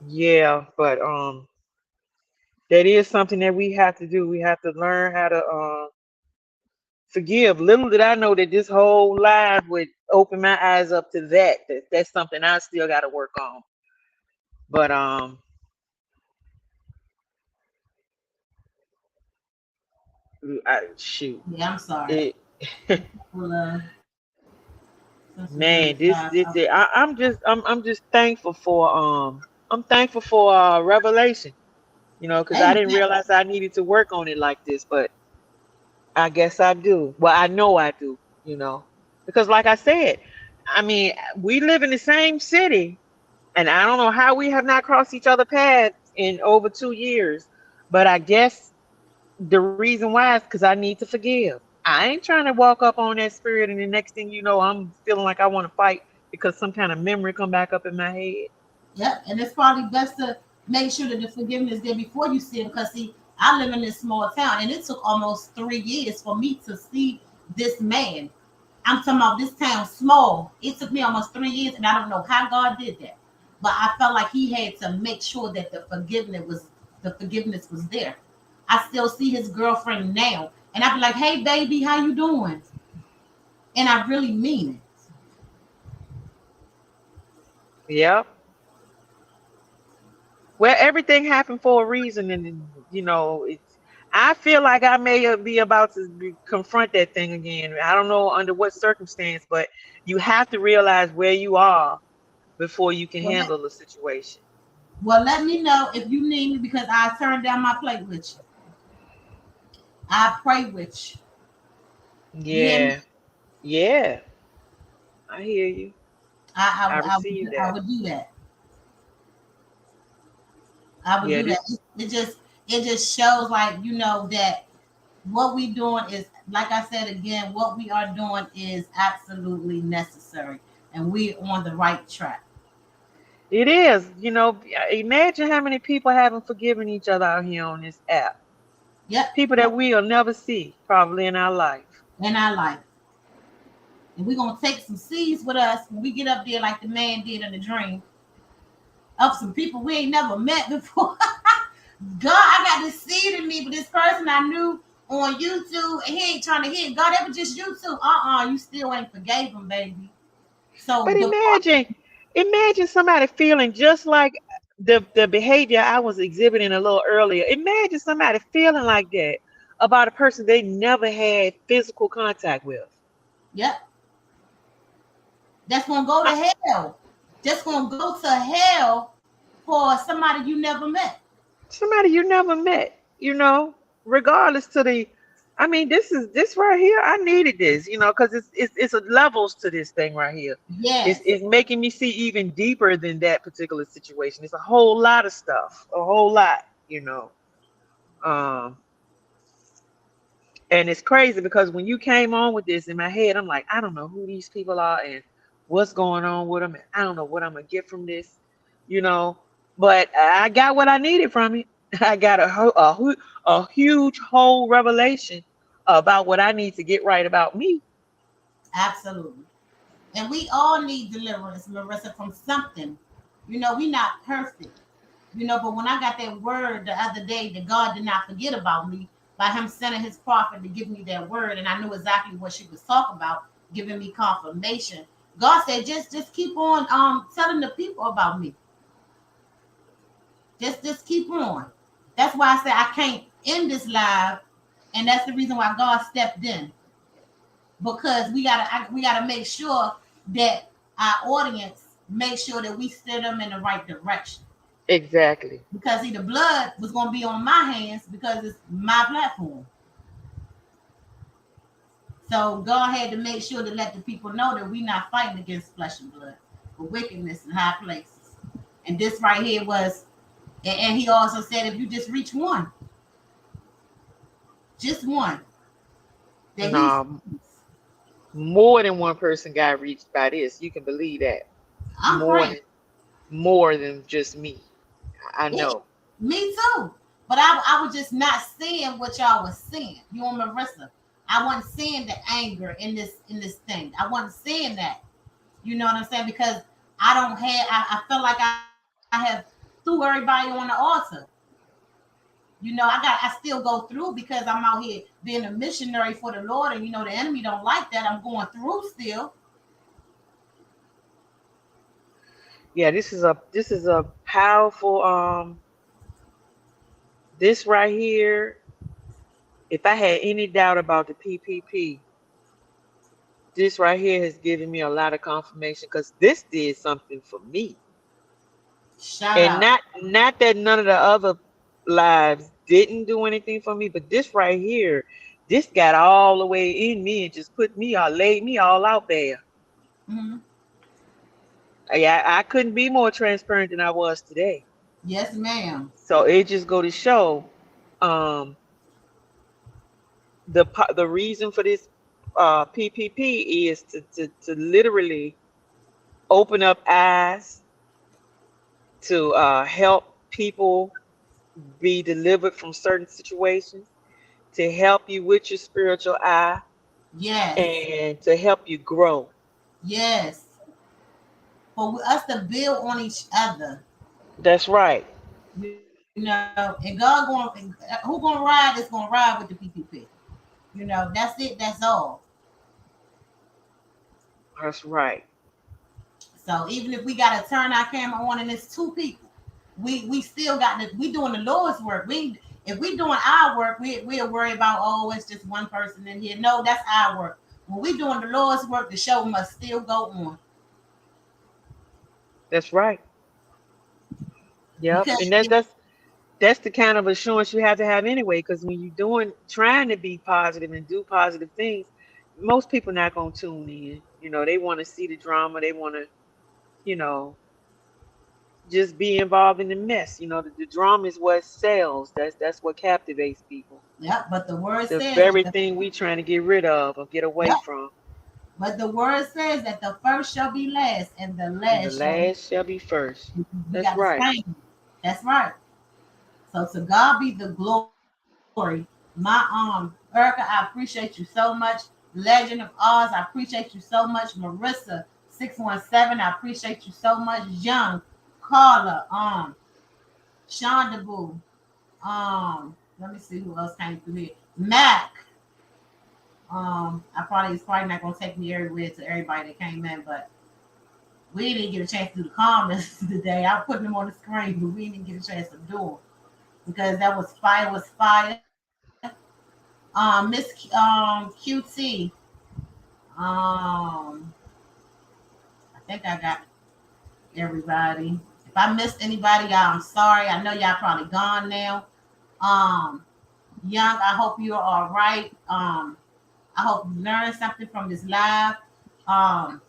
Yeah, but that is something that we have to do. We have to learn how to forgive. Little did I know that this whole life would open my eyes up to that. That's something I still got to work on. But shoot, Yeah, I'm sorry. it, Well, since we on man, this this live, this it, I'm just thankful for I'm thankful for revelation. Because I amen. didn't realize I needed to work on it like this, but I guess I do. Well, I know I do. Because like I said, I mean, we live in the same city, and I don't know how we have not crossed each other paths in over 2 years, but I guess the reason why is because I need to forgive. I ain't trying to walk up on that spirit, and the next thing you know, I'm feeling like I want to fight because some kind of memory come back up in my head. Yep, and it's probably best to make sure that the forgiveness is there before you see it. Because see, I live in this small town, and it took almost 3 years for me to see this man. I'm talking about this town small. It took me almost 3 years, and I don't know how God did that. But I felt like He had to make sure that the forgiveness was there. I still see his girlfriend now, and I be like, "Hey, baby, how you doing?" And I really mean it. Yep. Well, everything happened for a reason, and it's. I feel like I may be about to confront that thing again. I don't know under what circumstance, but you have to realize where you are before you can Well, let, handle the situation. well, let me know if you need me because I turned down my plate with you. I pray with you. You hear me? Yeah, yeah, I hear you. I, I, I would- I, receive would, I that. would do that. I would Yeah, do that. this. It just shows like that what we doing is, like I said again, what we are doing is absolutely necessary, and we on the right track. It is. Imagine how many people haven't forgiven each other out here on this app. Yep, People that we'll never see probably in our life. in our life. And we're gonna take some seeds with us when we get up there, like the man did in the dream, of some people we ain't never met before. God, I got this seed in me, but this person I knew on YouTube, and he ain't trying to hit. God, that was just YouTube. You still ain't forgave him, baby. So But the imagine somebody feeling just like the behavior I was exhibiting a little earlier. Imagine somebody feeling like that about a person they never had physical contact with. yep, that's gonna go I- to hell. That's gonna go to hell for somebody you never met. Somebody you never met, regardless to the. I mean, this right here. I needed this, because it's a levels to this thing right here. It's Yes, it's making me see even deeper than that particular situation. It's a whole lot of stuff, a whole lot. Um, And it's crazy because when you came on with this in my head, I'm like, I don't know who these people are and what's going on with them. And I don't know what I'm going to get from this, you know. But I got what I needed from it. I got a huge whole revelation about what I need to get right about me. absolutely. And we all need deliverance, Marissa, from something. We not perfect. But when I got that word the other day that God did not forget about me by him sending his prophet to give me that word, and I knew exactly what she was talking about, giving me confirmation. God said, just keep on telling the people about me. Just keep on. That's why I said I can't end this live, and that's the reason why God stepped in, because we gotta make sure that our audience make sure that we steer them in the right direction. Exactly. Because see, the blood was going to be on my hands because it's my platform. So God had to make sure to let the people know that we're not fighting against flesh and blood, but wickedness in high places. And this right here was, and he also said, if you just reach one, just one, that he No, more than one person got reached by this. You can believe that. I'm More praying. than more than just me. I It, know. me too. But I was just not seeing what y'all was seeing. You and Marissa. I wasn't seeing the anger in this thing. I wasn't seeing that. You know what I'm saying? Because I feel like I have threw everybody on the altar. I still go through because I'm out here being a missionary for the Lord, and the enemy don't like that. I'm going through still. Yeah, this is a powerful this right here. If I had any doubt about the PPP, this right here has given me a lot of confirmation because this did something for me. Shout And out. not that none of the other lives didn't do anything for me, but this right here, this got all the way in me and just laid me all out there. Mm-hmm. Yeah, I couldn't be more transparent than I was today. Yes, ma'am. So it just go to show, um, the reason for this PPP is to literally open up eyes to help people be delivered from certain situations, to help you with your spiritual eye, Yes. and to help you grow. Yes. For us to build on each other. That's right. And God who gonna ride is gonna ride with the PPP. That's it. That's all. That's right. So even if we gotta turn our camera on and it's two people, we still got we doing the Lord's work. If we doing our work, we'll worry about, oh, it's just one person in here. No, that's our work. When we doing the Lord's work, the show must still go on. That's right. Yep. Because And that's the kind of assurance you have to have anyway, because when you're trying to be positive and do positive things, most people not gonna tune in. They want to see the drama. They want to, you know, just be involved in the mess. The drama is what sells. That's what captivates people. yeah, but the word The says that very thing we trying to get rid of or get away yeah, from. but the word says that the first shall be last and the And the last shall be. last shall be first. We That's got to right. sing. That's right. So to God be the glory. Erica, I appreciate you so much. Legend of Oz, I appreciate you so much. Marissa 617, I appreciate you so much. Young, Carla, Shonda, let me see who else came through here. Mac, it's probably not gonna take me everywhere to everybody that came in, but we didn't get a chance to do the comments today. I put them on the screen, but we didn't get a chance to do them because that was fire. Was fire. Miss QT. Um, I think I got everybody. If I missed anybody, y'all, I'm sorry. I know y'all probably gone now. Um, Young, I hope you're all right. I hope you learned something from this live. Um,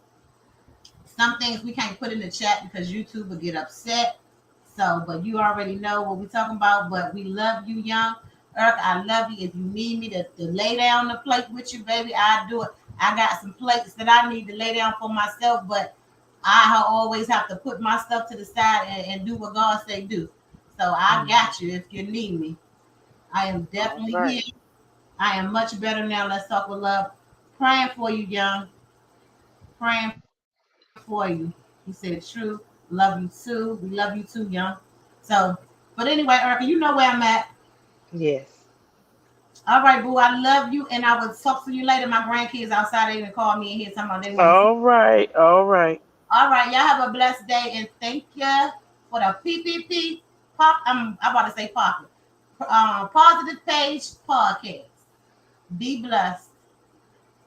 some things we can't put in the chat because YouTube will get upset. So, but you already know what we're talking about. But we love you, Young. Erica, I love you. If you need me to lay down the plate with you, baby, I do it. I got some plates that I need to lay down for myself, but always have to put my stuff to the side and do what God say do. So I Mhm. got you if you need me. I am All definitely right. here. I am much better now. Let's talk with love. Praying for you, Young. Praying for you. He said, true. Love you too. We love you too, Young. So, but anyway, Erica, you know where I'm at. Yes. All right, boo. I love you, and I will talk to you later. My grandkids outside, they even called me in here talking about they want to see. All right. All right. All right, y'all have a blessed day, and thank you for the PPP pop. I'm about to say pocket. Positive Page Podcast. Be blessed.